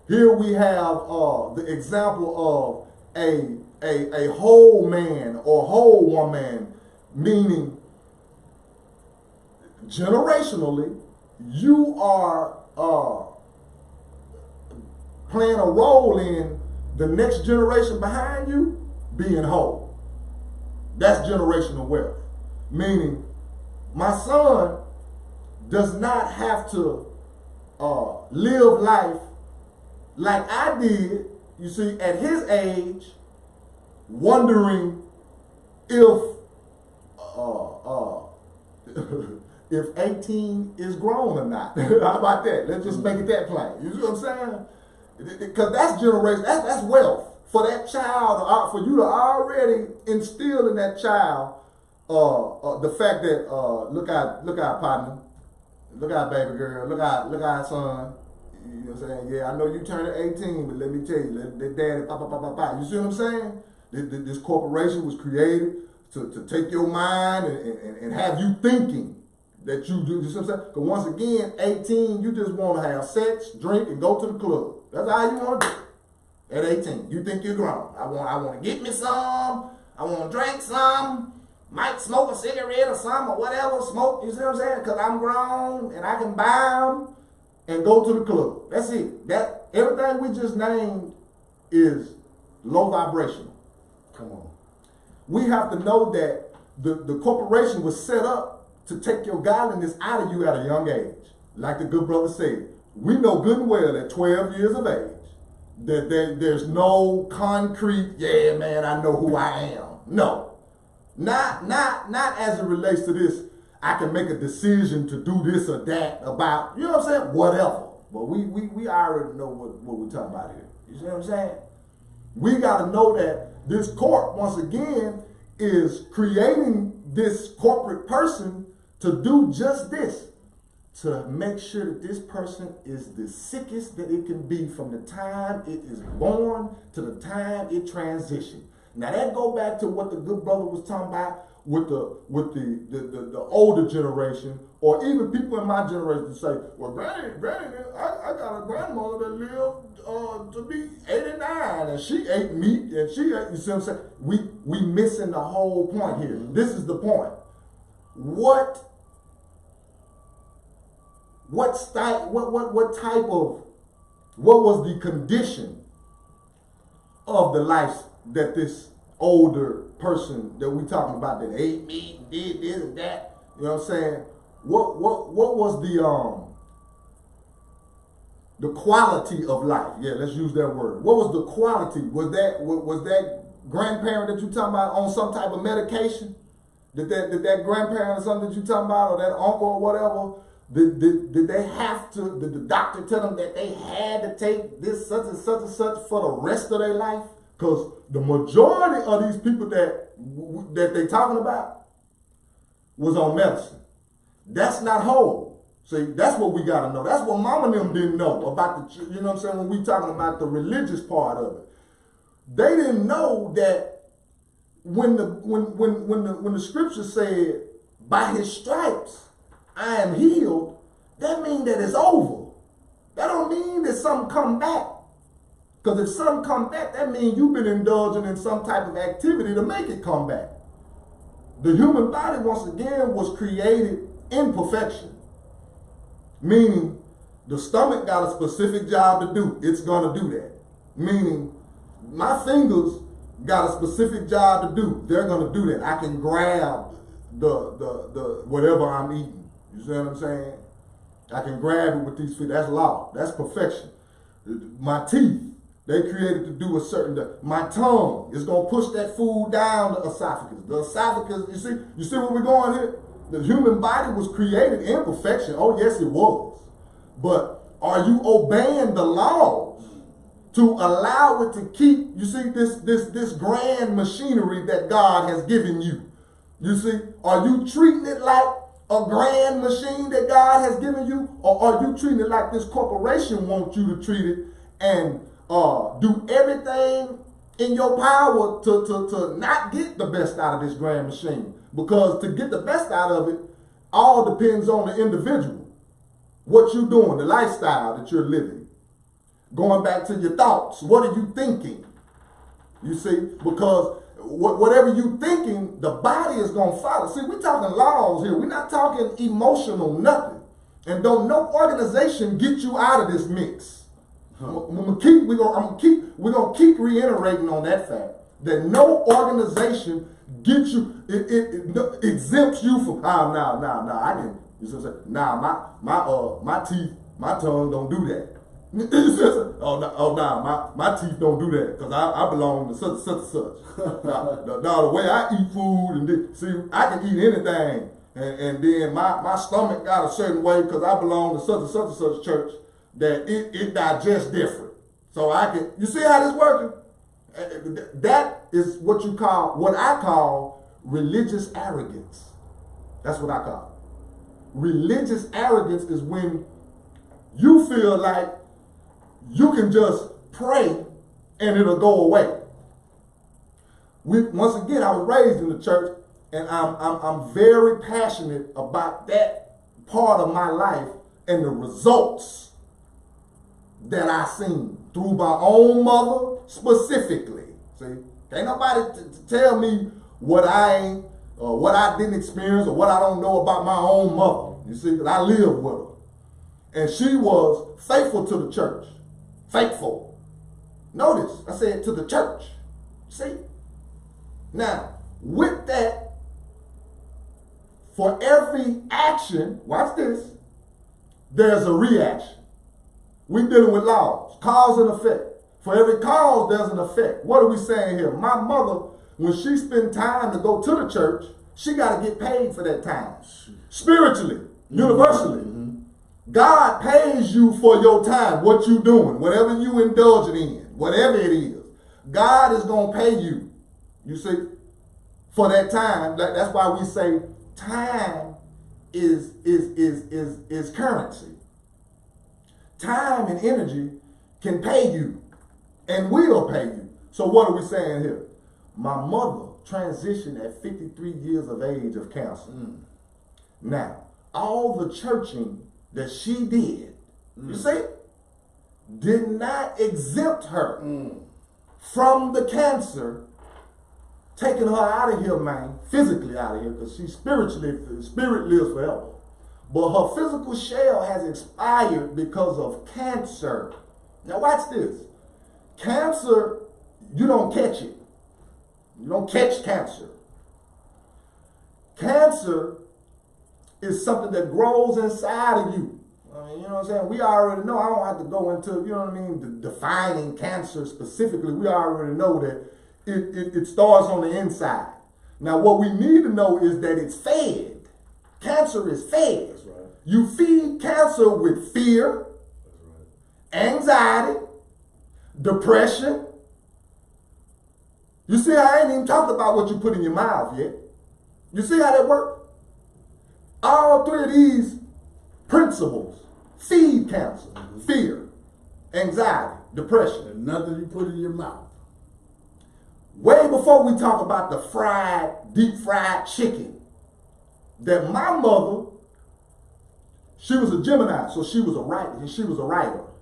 Here we have the example of a whole man or whole woman, meaning generationally, you are playing a role in the next generation behind you being whole. That's generational wealth. Meaning, my son does not have to live life like I did, you see, at his age, wondering if 18 is grown or not. How about that? Let's just make it that plain. You see what I'm saying? Because that's generation, that's wealth. For that child, for you to already instill in that child the fact that look out partner, look out baby girl, look out son. You know what I'm saying? Yeah, I know you turned 18, but let me tell you, let daddy pa. You see what I'm saying? This corporation was created to take your mind and have you thinking that you do. You see what I'm saying? Because once again, 18, you just want to have sex, drink, and go to the club. That's all you want to do. At 18, you think you're grown. I want to get me some. I want to drink some. Might smoke a cigarette or some or whatever. Smoke. You see what I'm saying? Because I'm grown and I can buy them and go to the club. That's it. That everything we just named is low vibrational. Come on. We have to know that the corporation was set up to take your godliness out of you at a young age. Like the good brother said, we know good and well at 12 years of age that there's no concrete, yeah, man, I know who I am. No. Not as it relates to this, I can make a decision to do this or that about, you know what I'm saying? Whatever. But we already know what we're talking about here. You see what I'm saying? We got to know that this court, once again, is creating this corporate person to do just this. To make sure that this person is the sickest that it can be from the time it is born to the time it transitions. Now that go back to what the good brother was talking about with the older generation, or even people in my generation say, well, granny, I got a grandmother that lived to be 89 and she ate meat and she ate, you see what I'm saying? We missing the whole point here. This is the point. What was the condition of the life that this older person that we talking about that ate meat and did this and that, you know what I'm saying? What was the quality of life? Yeah, let's use that word. What was the quality? Was that grandparent that you talking about on some type of medication? Did that grandparent or something that you talking about, or that uncle or whatever? Did they have to, did the doctor tell them that they had to take this such and such and such for the rest of their life? Because the majority of these people that they talking about was on medicine. That's not whole. See, that's what we got to know. That's what mama and them didn't know about the, you know what I'm saying, when we talking about the religious part of it. They didn't know that when the scripture said, by his stripes, I am healed, that means that it's over. That don't mean that something come back. Because if something come back, that means you've been indulging in some type of activity to make it come back. The human body, once again, was created in perfection. Meaning, the stomach got a specific job to do. It's going to do that. Meaning, my fingers got a specific job to do. They're going to do that. I can grab the whatever I'm eating. You see what I'm saying? I can grab it with these feet. That's law. That's perfection. My teeth, they created to do a certain, my tongue is going to push that food down the esophagus. The esophagus, you see where we're going here? The human body was created in perfection. Oh, yes, it was. But are you obeying the laws to allow it to keep, you see, this grand machinery that God has given you? You see, are you treating it like a grand machine that God has given you, or are you treating it like this corporation wants you to treat it and do everything in your power to not get the best out of this grand machine? Because to get the best out of it, all depends on the individual. What you're doing, the lifestyle that you're living. Going back to your thoughts, what are you thinking? You see, because whatever you thinking, the body is going to follow. See, we're talking laws here. We're not talking emotional nothing. And don't no organization get you out of this mix. We're gonna keep reiterating on that fact that no organization gets you, it exempts you from, I can, you see what I'm saying? My teeth, my tongue don't do that. My teeth don't do that because I belong to such and such. Now, the way I eat food, and see, I can eat anything, and then my stomach got a certain way because I belong to such and such church that it digests different. So I can, you see how this working? That is what I call religious arrogance. That's what I call it. Religious arrogance is when you feel like you can just pray and it'll go away. Once again, I was raised in the church, and I'm very passionate about that part of my life and the results that I seen through my own mother specifically. See, ain't nobody tell me what I didn't experience or what I don't know about my own mother. You see, because I lived with her, and she was faithful to the church. Faithful. Notice, I said to the church. See? Now, with that, for every action, watch this, there's a reaction. We dealing with laws, cause and effect. For every cause, there's an effect. What are we saying here? My mother, when she spend time to go to the church, she got to get paid for that time. Spiritually, universally. God pays you for your time, what you doing, whatever you indulging in, whatever it is. God is going to pay you, you see, for that time. That's why we say time is currency. Time and energy can pay you and will pay you. So what are we saying here? My mother transitioned at 53 years of age of cancer. Now, all the churching that she did, you see, did not exempt her from the cancer, taking her out of here, man, physically out of here, because she spirit lives forever. But her physical shell has expired because of cancer. Now watch this. Cancer, you don't catch it. You don't catch cancer. Cancer is something that grows inside of you. I mean, you know what I'm saying? We already know. I don't have to go into, you know what I mean, defining cancer specifically. We already know that it starts on the inside. Now, what we need to know is that it's fed. Cancer is fed. That's right. You feed cancer with fear, anxiety, depression. You see, I ain't even talked about what you put in your mouth yet. You see how that works? All three of these principles feed cancer. Fear, anxiety, depression. And nothing you put in your mouth. Way before we talk about the deep fried chicken, that my mother, she was a Gemini, so she was a writer.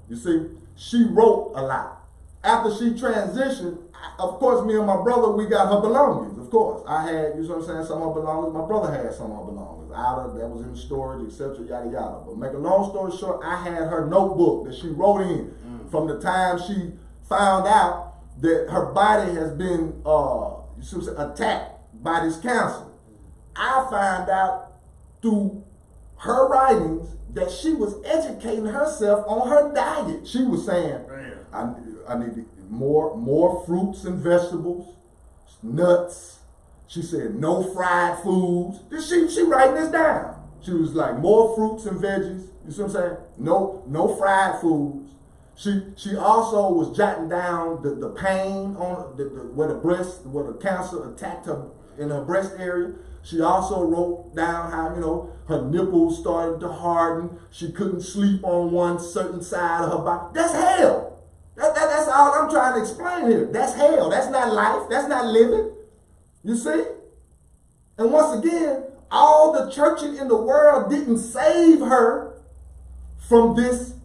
You see, she wrote a lot. After she transitioned, of course, me and my brother, we got her belongings. Of course, I had, you know what I'm saying, some of her belongings. My brother had some of her belongings. That was in storage, etc., yada yada. But make a long story short, I had her notebook that she wrote in from the time she found out that her body has been attacked by this cancer. I found out through her writings that she was educating herself on her diet. She was saying, I need more fruits and vegetables, nuts. She said no fried foods. She writing this down. She was like more fruits and veggies. You see what I'm saying? No fried foods. She also was jotting down the pain on where the cancer attacked her in her breast area. She also wrote down how, you know, her nipples started to harden. She couldn't sleep on one certain side of her body. That's hell. That's all I'm trying to explain here. That's hell. That's not life. That's not living. You see? And once again, all the churching in the world didn't save her from this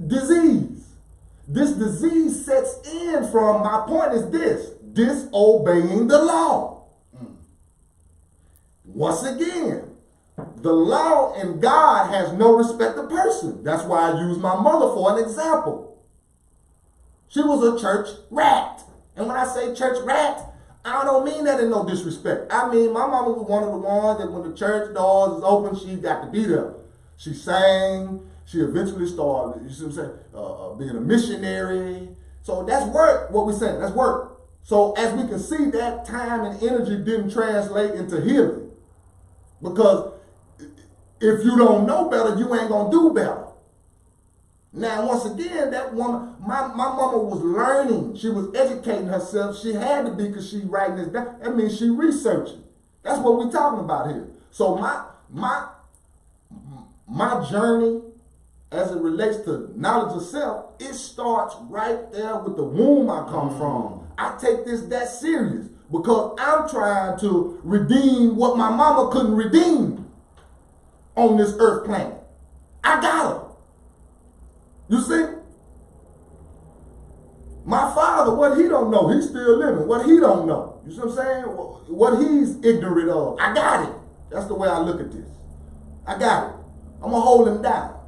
disease. This disease sets in from, my point is this, disobeying the law. Once again, the law and God has no respect of person. That's why I use my mother for an example. She was a church rat. And when I say church rat, I don't mean that in no disrespect. I mean, my mama was one of the ones that when the church doors is open, she got to be there. She sang. She eventually started, you see what I'm saying, being a missionary. So that's work, what we're saying. That's work. So as we can see, that time and energy didn't translate into healing. Because if you don't know better, you ain't going to do better. Now, once again, that woman, my mama was learning. She was educating herself. She had to be, because she writing this down. That means she researching. That's what we're talking about here. So my journey, as it relates to knowledge of self, it starts right there with the womb I come from. I take this that serious because I'm trying to redeem what my mama couldn't redeem on this earth planet. I got her. You see? My father, what he don't know, he's still living. What he don't know, you see what I'm saying? What he's ignorant of, I got it. That's the way I look at this. I got it. I'm going to hold him down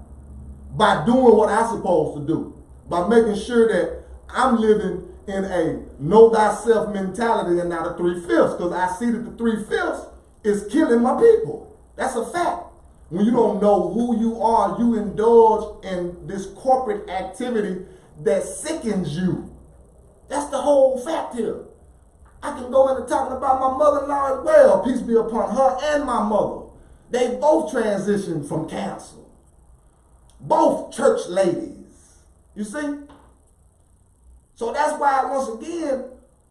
by doing what I'm supposed to do, by making sure that I'm living in a know thyself mentality and not a 3/5, because I see that the 3/5 is killing my people. That's a fact. When you don't know who you are, you indulge in this corporate activity that sickens you. That's the whole fact here. I can go into talking about my mother-in-law as well. Peace be upon her and my mother. They both transitioned from cancer. Both church ladies. You see? So that's why, once again,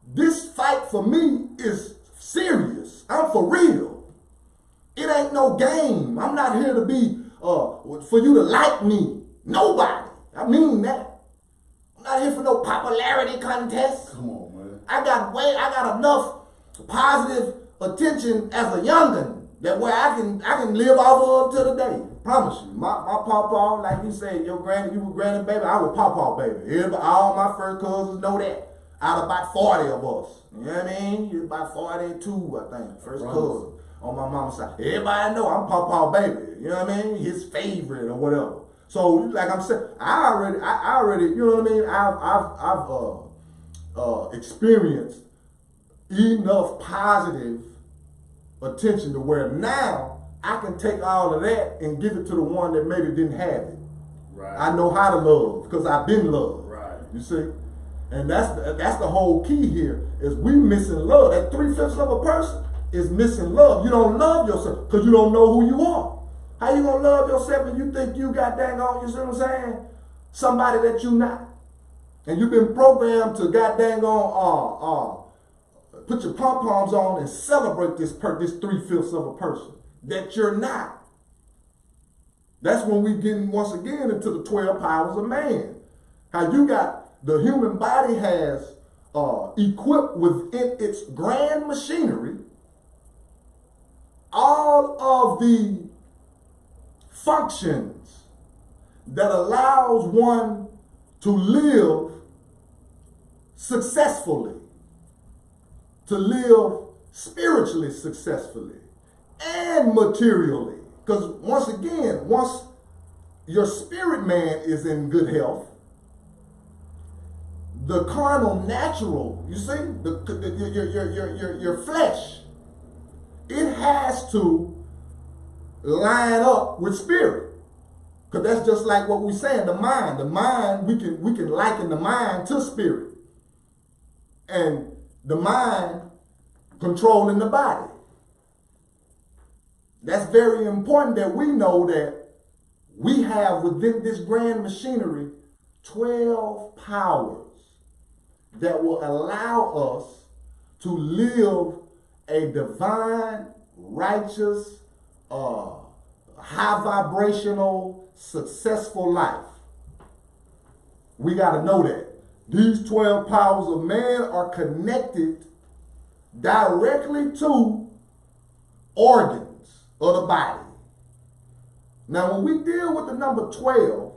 this fight for me is serious. I'm for real. It ain't no game. I'm not here to be, for you to like me. Nobody. I mean that. I'm not here for no popularity contest. Come on, man. I got enough positive attention as a youngin' that where I can live off of to the day. Promise you. My pawpaw, like you said, you were granny baby, I was pawpaw baby. Everybody, all my first cousins know that. Out of about 40 of us. You know what I mean? You're about 42, I think. First cousin on my mama's side. Everybody know I'm pawpaw baby. You know what I mean? His favorite or whatever. So, like I'm saying, I already, you know what I mean? I've experienced enough positive attention to where now I can take all of that and give it to the one that maybe didn't have it. Right. I know how to love because I've been loved. Right. You see? And that's the whole key here is we missing love. That 3/5 of a person is missing love. You don't love yourself because you don't know who you are. How you gonna love yourself if you think you got dang on, you see what I'm saying? Somebody that you not. And you've been programmed to got dang on put your pom-poms on and celebrate this 3/5 of a person that you're not. That's when we get once again into the 12 powers of man. How you got the human body has equipped within its grand machinery all of the functions that allows one to live successfully, to live spiritually successfully and materially. Because once again, once your spirit man is in good health, the carnal natural, you see, your flesh, it has to line up with spirit. Because that's just like what we're saying, the mind. The mind, we can liken the mind to spirit. And the mind controlling the body. That's very important that we know that we have within this grand machinery 12 powers that will allow us to live a divine, righteous, high vibrational, successful life. We got to know that. These 12 powers of man are connected directly to organs of the body. Now, when we deal with the number 12,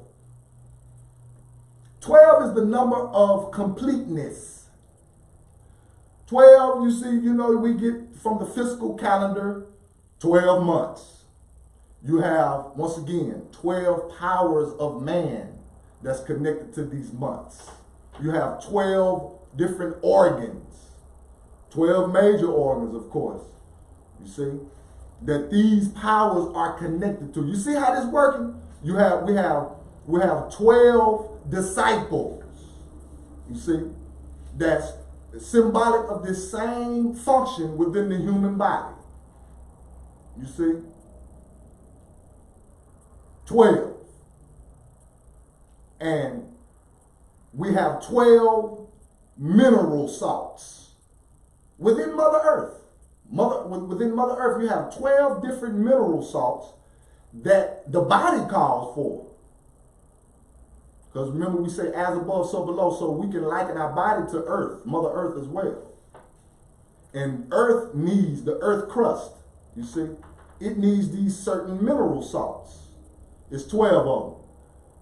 12 is the number of completeness. 12, you see, you know, we get from the fiscal calendar 12 months. You have, once again, 12 powers of man that's connected to these months. You have 12 different organs, 12 major organs, of course, you see, that these powers are connected to. You see how this is working? We have 12 disciples, you see, that's symbolic of this same function within the human body. You see? 12. And we have 12 mineral salts within Mother Earth. Within Mother Earth, you have 12 different mineral salts that the body calls for. Because remember we say as above, so below, so we can liken our body to Earth, Mother Earth as well. And Earth needs the earth crust, you see. It needs these certain mineral salts. It's 12 of them.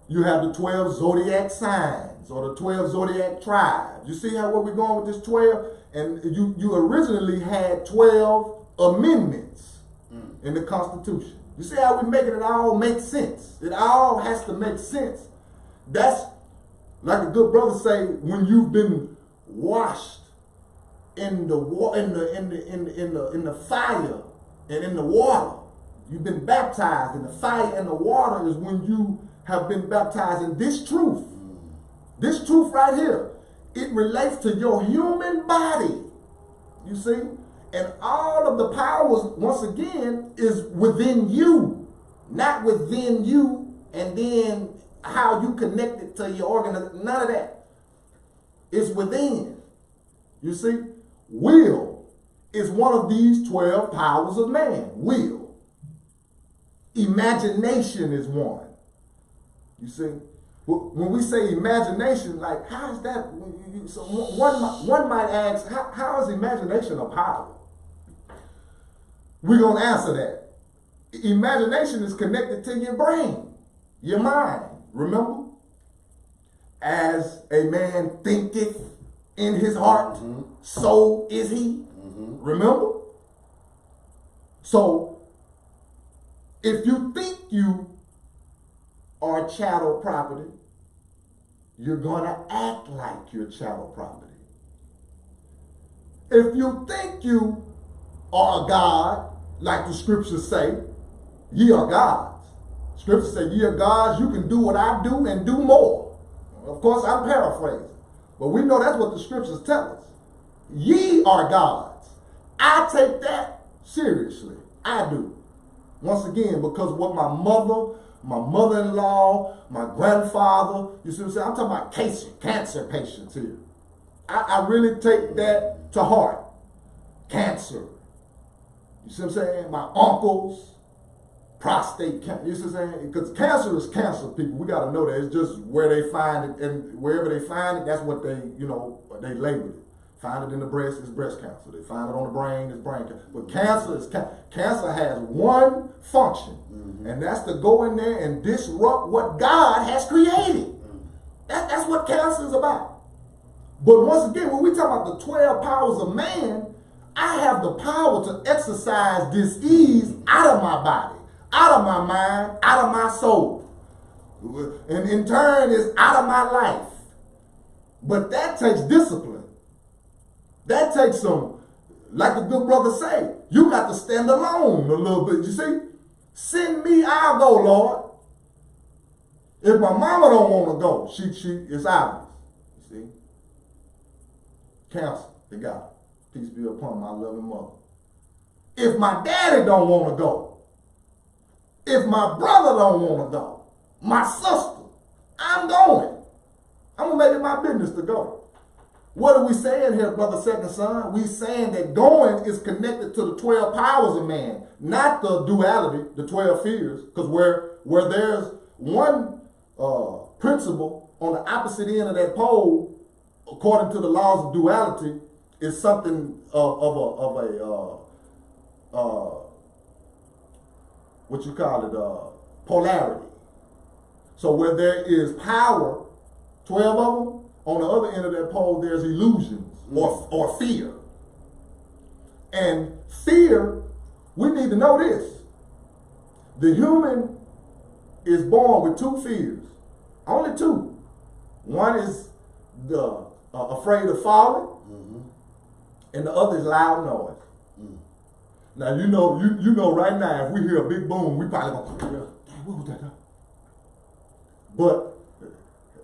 You have the 12 zodiac signs or the 12 zodiac tribes. You see where we're going with this 12? And you originally had 12 amendments in the Constitution. You see how we're making it all make sense? It all has to make sense. That's like a good brother say, when you've been washed in the fire and in the water, You've been baptized, and the fire and the water is when you have been baptized in this truth. This truth right here. It relates to your human body. You see? And all of the powers, once again, is within you. Not within you and then how you connect it to your organ. None of that. It's within. You see? Will is one of these 12 powers of man. Will. Imagination is one. You see? When we say imagination, like, how is that? So one might ask, how is imagination a power? We're going to answer that. Imagination is connected to your brain, your mind. Remember? As a man thinketh in his heart, so is he. Remember? So, if you think you are chattel property, you're going to act like you're chattel property. If you think you are a God, like the scriptures say, ye are gods. Scriptures say, ye are gods, you can do what I do and do more. Of course, I'm paraphrasing, but we know that's what the scriptures tell us. Ye are gods. I take that seriously. I do. Once again, because what my mother-in-law, my grandfather, you see what I'm saying? I'm talking about cancer patients here. I really take that to heart. Cancer. You see what I'm saying? My uncles, prostate cancer. You see what I'm saying? Because cancer is cancer, people. We got to know that. It's just where they find it, and wherever they find it, that's what they, they label it. Find it in the breast, it's breast cancer. They find it on the brain, it's brain cancer. But cancer is cancer has one function, and that's to go in there and disrupt what God has created. That's what cancer is about. But once again, when we talk about the 12 powers of man, I have the power to exercise disease out of my body, out of my mind, out of my soul. And in turn, it's out of my life. But that takes discipline. That takes some, like the good brother say, you got to stand alone a little bit. You see? Send me, I'll go, Lord. If my mama don't want to go, it's obvious. You see? Counsel to God. Peace be upon my loving mother. If my daddy don't want to go, if my brother don't want to go, my sister, I'm going. I'm going to make it my business to go. What are we saying here, brother second son? We saying that going is connected to the 12 powers of man, not the duality, the 12 fears. Because where there's one principle on the opposite end of that pole, according to the laws of duality, is something of a what you call it, polarity. So where there is power, 12 of them, on the other end of that pole, there's illusions or fear. And fear, we need to know this. The human is born with two fears. Only two. One is the afraid of falling, and the other is loud noise. Now, you know right now, if we hear a big boom, we probably go, what was that? But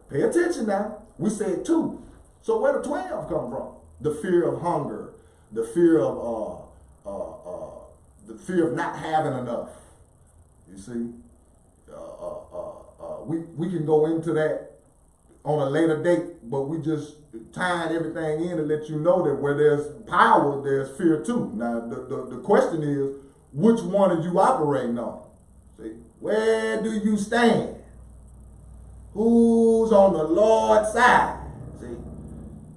pay attention now. We said 2. So where the 12 come from? The fear of hunger, the fear of not having enough. You see, we can go into that on a later date, but we just tying everything in to let you know that where there's power, there's fear too. Now the question is, which one are you operating on? See, where do you stand? Who's on the Lord's side? See?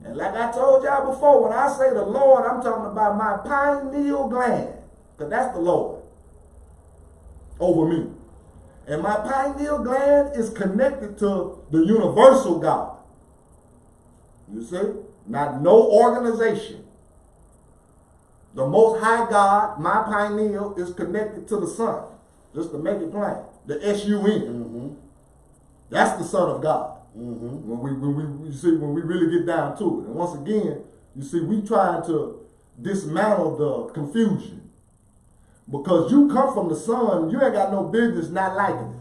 And like I told y'all before, when I say the Lord, I'm talking about my pineal gland. Because that's the Lord over me. And my pineal gland is connected to the universal God. You see? Not no organization. The Most High God, my pineal, is connected to the sun. Just to make it plain. The S-U-N. That's the Son of God. When we really get down to it. And once again, you see, we trying to dismantle the confusion. Because you come from the sun, you ain't got no business not liking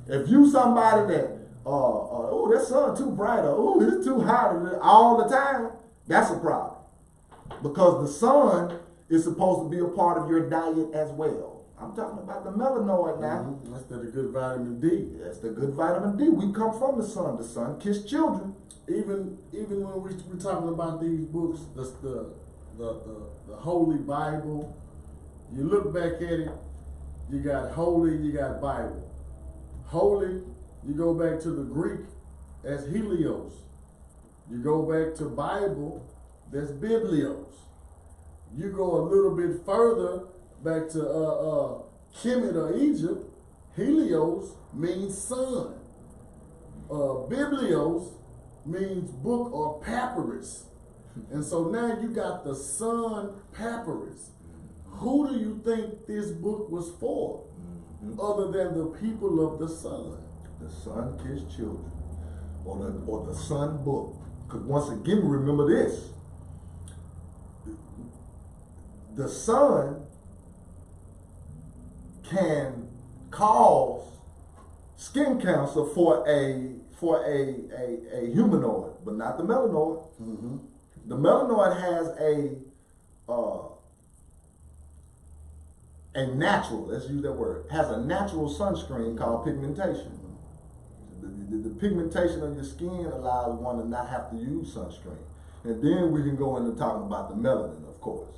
it. If you somebody that, oh, that sun too bright, or oh, it's too hot all the time, that's a problem. Because the sun is supposed to be a part of your diet as well. I'm talking about the melanoid now. That's the good vitamin D. That's the good vitamin D. We come from the sun. The sun kissed children. Even when we're talking about these books, the Holy Bible, you look back at it, you got holy, you got Bible. Holy, you go back to the Greek as Helios. You go back to Bible, that's Biblios. You go a little bit further back to Kemet or Egypt, Helios means sun. Biblios means book or papyrus. And so now you got the sun papyrus. Who do you think this book was for? Other than the people of the sun? The sun kissed children. Or the sun book. Because once again, remember this. The sun can cause skin cancer for a humanoid, but not the melanoid. Mm-hmm. The melanoid has a natural, let's use that word, has a natural sunscreen called pigmentation. The pigmentation of your skin allows one to not have to use sunscreen. And then we can go into talking about the melanin, of course.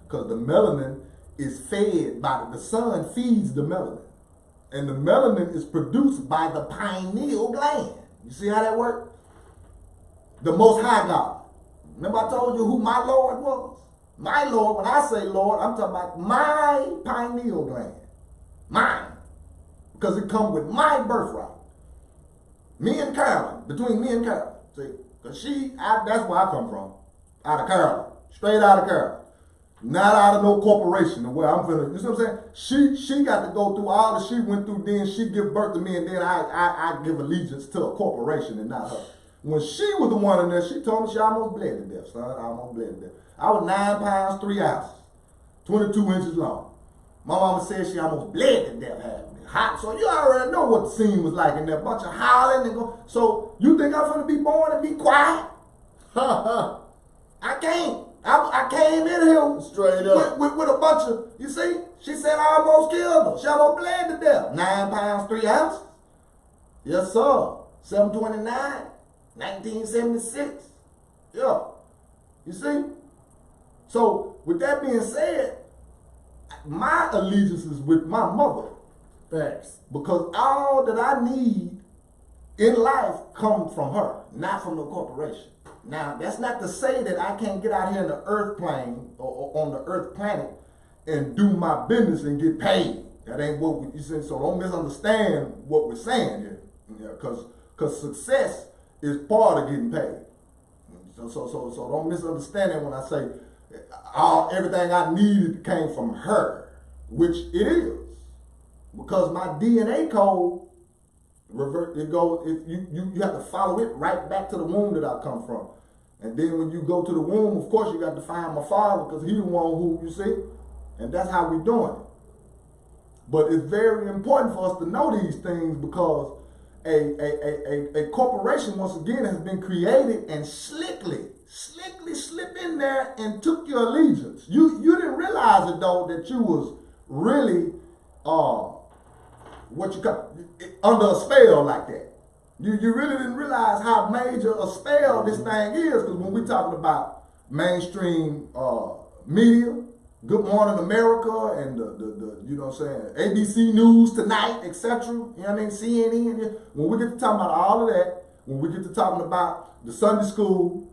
Because the melanin is fed by, the sun feeds the melanin. And the melanin is produced by the pineal gland. You see how that works? The Most High God. Remember I told you who my Lord was? My Lord, when I say Lord, I'm talking about my pineal gland. Mine. Because it comes with my birthright. Me and Carolyn, between me and Carolyn. See, because that's where I come from. Out of Carolyn. Straight out of Carolyn. Not out of no corporation, the way I'm feeling. You see what I'm saying? She got to go through all that she went through, then she give birth to me, and then I give allegiance to a corporation and not her. When she was the one in there, she told me she almost bled to death, son. I almost bled to death. I was 9 pounds, 3 ounces, 22 inches long. My mama said she almost bled to death, had me hot. So you already know what the scene was like in there. Bunch of howling and go. So you think I'm gonna be born and be quiet? I can't. I came in here straight up with a bunch of, you see, she said I almost killed her. She almost bled to death. 9 pounds, 3 ounces. Yes, sir. 729, 1976. Yeah. You see? So, with that being said, my allegiance is with my mother. Facts. Because all that I need in life comes from her, not from the corporation. Now, that's not to say that I can't get out here in the earth plane or on the earth planet and do my business and get paid. That ain't what you said. So don't misunderstand what we're saying here. Because success is part of getting paid. So don't misunderstand it when I say everything I needed came from her, which it is. Because my DNA code you have to follow it right back to the womb that I come from. And then when you go to the womb, of course you got to find my father because he's the one who, you see, and that's how we're doing it. But it's very important for us to know these things because a corporation, once again, has been created and slickly slipped in there and took your allegiance. You didn't realize it though that you was really under a spell like that. You really didn't realize how major a spell this thing is, because when we're talking about mainstream media, Good Morning America and the you know what I'm saying, ABC News Tonight, etc. You know what I mean, CNN. When we get to talking about all of that, when we get to talking about the Sunday school,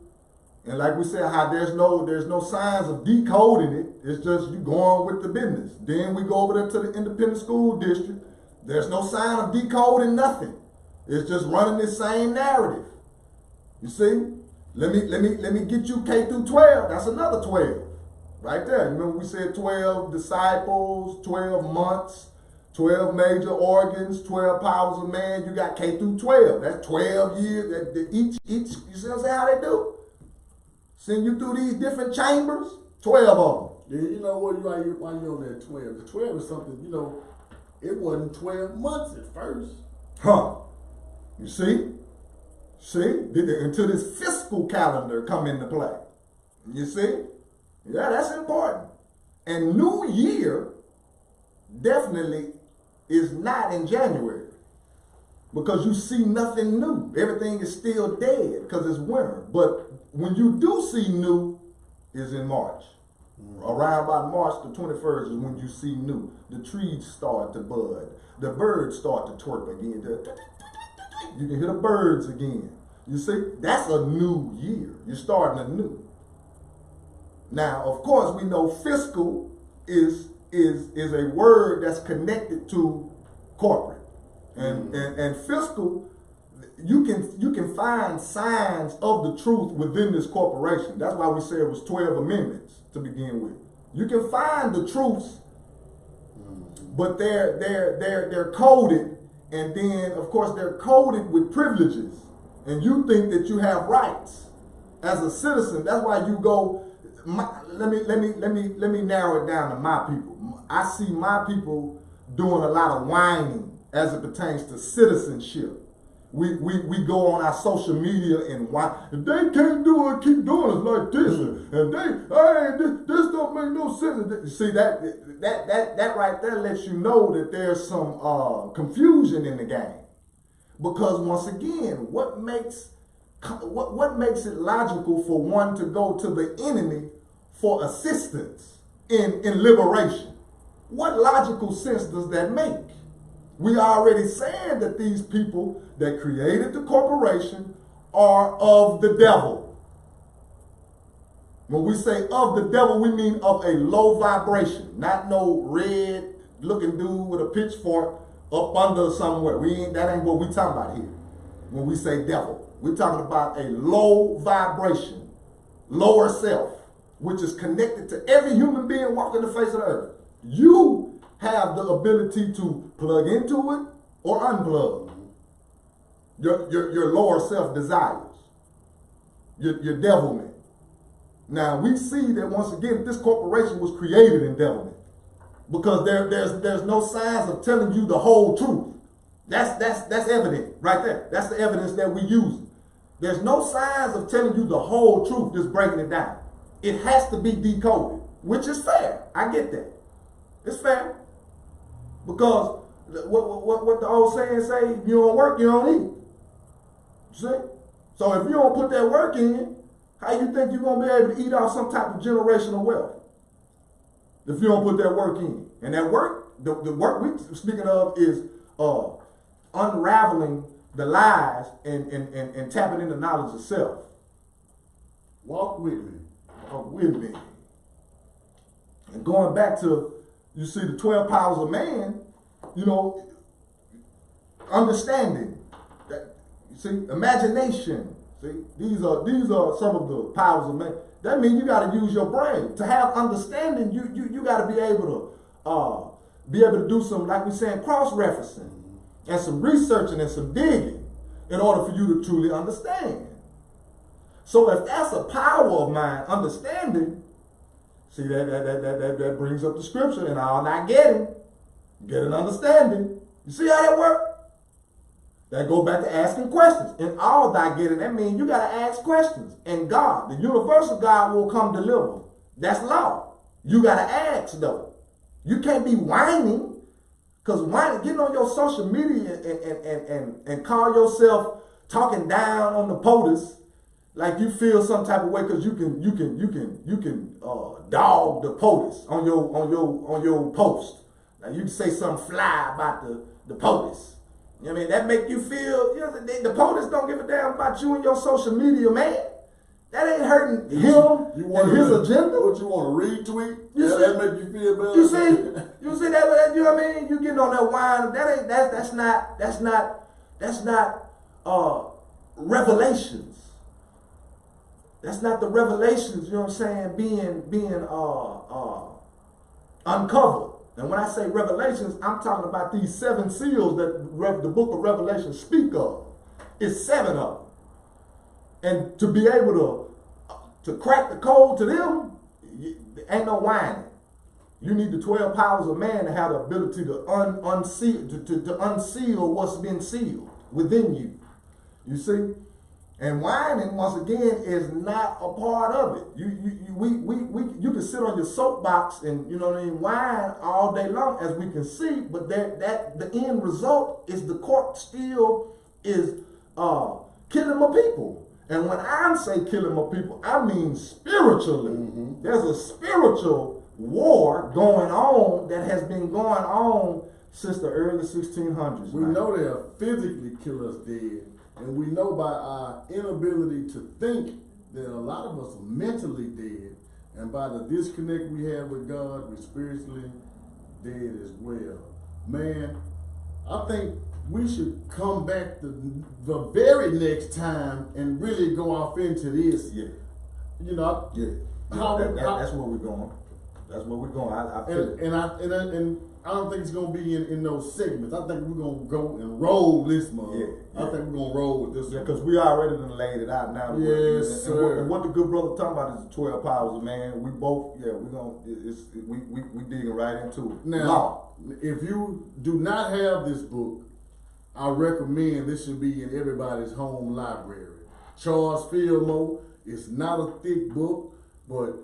and like we said, how there's no signs of decoding it. It's just you going with the business. Then we go over there to the independent school district. There's no sign of decoding nothing. It's just running this same narrative. You see? Let me get you K through 12. That's another 12. Right there. Remember we said 12 disciples, 12 months, 12 major organs, 12 powers of man. You got K through 12. That's 12 years. Each you see what I'm saying how they do? Send you through these different chambers, 12 of them. Yeah, you know what? Why you on that 12? The 12 is something, you know, it wasn't 12 months at first. Huh. You see? Until this fiscal calendar come into play. You see? Yeah, that's important. And New Year definitely is not in January. Because you see nothing new. Everything is still dead because it's winter. But when you do see new, is in March. Around about March the 21st is when you see new. The trees start to bud. The birds start to twerp again. You can hear the birds again. You see, that's a new year. You're starting anew. Now, of course, we know fiscal is a word that's connected to corporate. And fiscal, you can find signs of the truth within this corporation. That's why we say it was 12 amendments to begin with. You can find the truths, but they're coded, and then of course they're coded with privileges, and you think that you have rights as a citizen. That's why you go. Let me narrow it down to my people. I see my people doing a lot of whining as it pertains to citizenship. We go on our social media and whine. If they can't do it, keep doing it like this. And this don't make no sense. You see that right there lets you know that there's some confusion in the game. Because once again, what makes it logical for one to go to the enemy for assistance in liberation? What logical sense does that make? We are already saying that these people that created the corporation are of the devil. When we say of the devil, we mean of a low vibration, not no red looking dude with a pitchfork up under somewhere. That ain't what we talking about here. When we say devil, we're talking about a low vibration, lower self, which is connected to every human being walking the face of the earth. You have the ability to plug into it or unplug. Your lower self desires, your devilment. Now we see that once again this corporation was created in devilment, because there's no signs of telling you the whole truth. That's evident right there. That's the evidence that we use. There's no signs of telling you the whole truth, just breaking it down. It has to be decoded, which is fair. I get that. It's fair. Because what the old saying say, if you don't work, you don't eat. See? So if you don't put that work in, how you think you're going to be able to eat off some type of generational wealth? If you don't put that work in. And that work, the work we're speaking of is unraveling the lies and tapping into knowledge of self. Walk with me. Walk with me. And going back to, you see, the 12 powers of man, you know, understanding, that, you see, imagination. See, these are some of the powers of man. That means you got to use your brain to have understanding. You got to be able to do some, like we saying, cross-referencing and some researching and some digging in order for you to truly understand. So if that's a power of mine, understanding. See, that brings up the scripture, and all not getting, get an understanding. You see how that works? That go back to asking questions. And all thy getting, that means you got to ask questions. And God, the universal God, will come deliver. That's law. You got to ask, though. You can't be whining, because whining, getting on your social media and call yourself talking down on the POTUS, like you feel some type of way because you can dog the POTUS on your post. Now you can say something fly about the POTUS. You know what I mean? That make you feel, you know, the POTUS don't give a damn about you and your social media, man. That ain't hurting him and his agenda. What you want to retweet? You see? That make you feel better. You see that? You know what I mean? You getting on that wine? That's not revelations. That's not the revelations. You know what I'm saying? Being uncovered. And when I say revelations, I'm talking about these 7 seals that the book of Revelation speak of. It's 7 of them. And to be able to crack the code to them, ain't no whining. You need the 12 powers of man to have the ability to unseal what's been sealed within you. You see? And whining, once again, is not a part of it. You can sit on your soapbox and, you know what I mean, whine all day long, as we can see, but that the end result is the court still is killing my people. And when I say killing my people, I mean spiritually. Mm-hmm. There's a spiritual war going on that has been going on since the early 1600s. We know they'll physically kill us dead. And we know by our inability to think that a lot of us are mentally dead. And by the disconnect we have with God, we're spiritually dead as well. Man, I think we should come back the very next time and really go off into this. Yeah. You know, that's where we're going. That's where we're going. I feel it. And I don't think it's gonna be in those segments. I think we're gonna go and roll this month. Yeah. I think we're gonna roll with this. Yeah, because we already done laid it out now. Yes, sir. And what the good brother talking about is the 12 powers of man. We both, we digging right into it. Now, if you do not have this book, I recommend this should be in everybody's home library. Charles Fillmore. It's not a thick book, but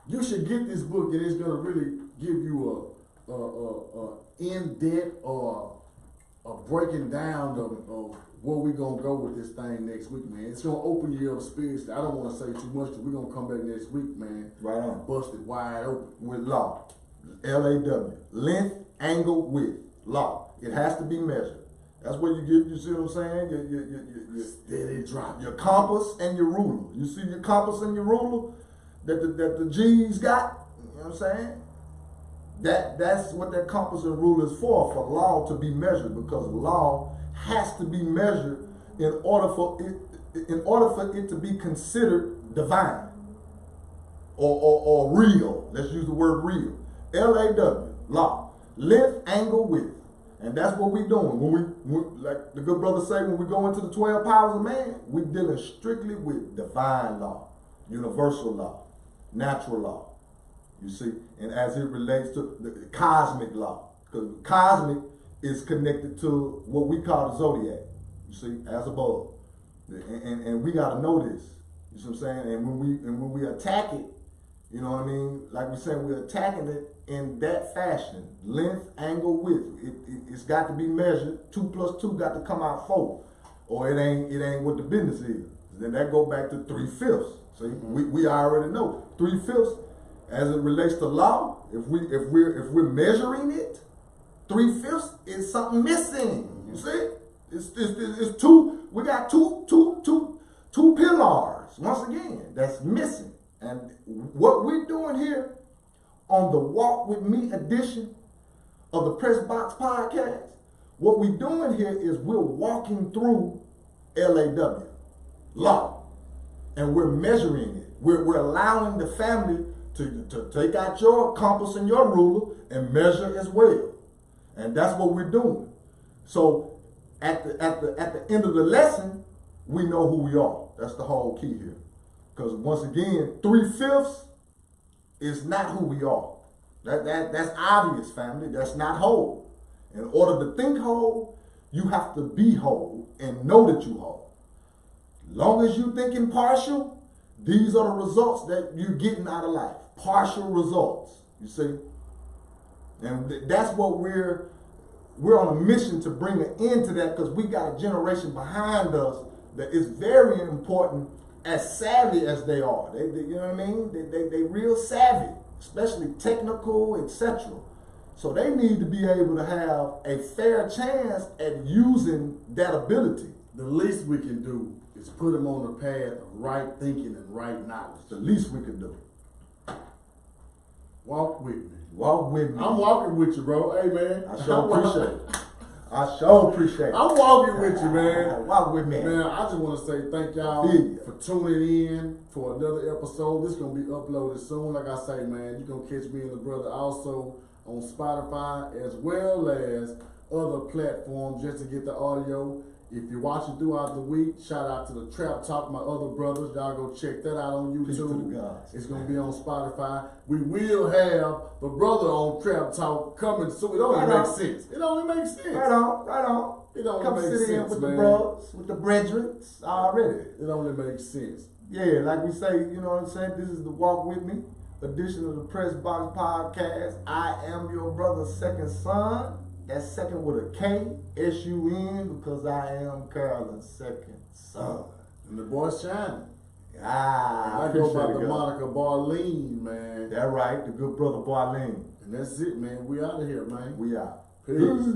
you should get this book, and it's gonna really give you a in-depth or a breaking down of where we're gonna go with this thing next week, man. It's gonna open you up spiritually. I don't want to say too much, because we're gonna come back next week, man. Right on. Bust it wide open. With law. LAW. Length, angle, width. Law. It has to be measured. That's what you get, you see what I'm saying? Your steady drop. Your compass and your ruler. You see your compass and your ruler that the G's got? You know what I'm saying? That's what that compass and ruler is for law to be measured, because law has to be measured in order for it to be considered divine or real. Let's use the word real. LAW, law, length, angle, width, and that's what we're doing. When we like the good brother say, when we go into the 12 powers of man, we're dealing strictly with divine law, universal law, natural law. You see, and as it relates to the cosmic law, because cosmic is connected to what we call the zodiac. You see, as above, and we got to know this. You see what I'm saying? And when we attack it, you know what I mean? Like we said, we're attacking it in that fashion: length, angle, width. It's got to be measured. 2 + 2 got to come out 4, or it ain't what the business is. Then that go back to 3/5. See, we already know 3/5. As it relates to law, if we're measuring it, 3/5 is something missing. You see, it's two. We got two pillars. Once again, that's missing. And what we're doing here on the Walk With Me edition of the Press Box Podcast, what we're doing here is we're walking through LAW, law, and we're measuring it. We're allowing the family to take out your compass and your ruler and measure as well. And that's what we're doing. So at the end of the lesson, we know who we are. That's the whole key here. Because once again, 3/5 is not who we are. That's obvious, family. That's not whole. In order to think whole, you have to be whole and know that you whole. Long as you thinking partial, these are the results that you're getting out of life. Partial results, you see. And that's what we're on a mission to bring an end to that, because we got a generation behind us that is very important, as savvy as they are. They you know what I mean? They real savvy, especially technical, etc. So they need to be able to have a fair chance at using that ability. The least we can do is put them on the path of right thinking and right knowledge. The least we can do. Walk with me. Walk with me. I'm walking with you, bro. Hey, man. I sure appreciate it. I sure appreciate it. I'm walking with you, man. Walk with me. Man, I just want to say thank y'all for tuning in for another episode. This is going to be uploaded soon. Like I say, man, you're going to catch me and the brother also on Spotify, as well as other platforms, just to get the audio If you're watching throughout the week, shout out to the Trap Talk, my other brothers. Y'all go check that out on Peace to the YouTube. gods. It's gonna be on Spotify. We will have the brother on Trap Talk coming soon. It only Right makes on. sense. It only makes sense. Right on, right on. It only Come makes sit in sense, with man. the bros, with the brethrens already. It only makes sense. Yeah, like we say, you know what I'm saying? This is the Walk With Me edition of the Press Box Podcast. I am your brother's second son. That's second with a K, S-U-N, because I am Carolyn's second son. And the boy's shining. Ah, I go by appreciate the it, God. moniker Barleen, man. That right, the good brother Boileen. And that's it, man. We out of here, man. We out. Peace.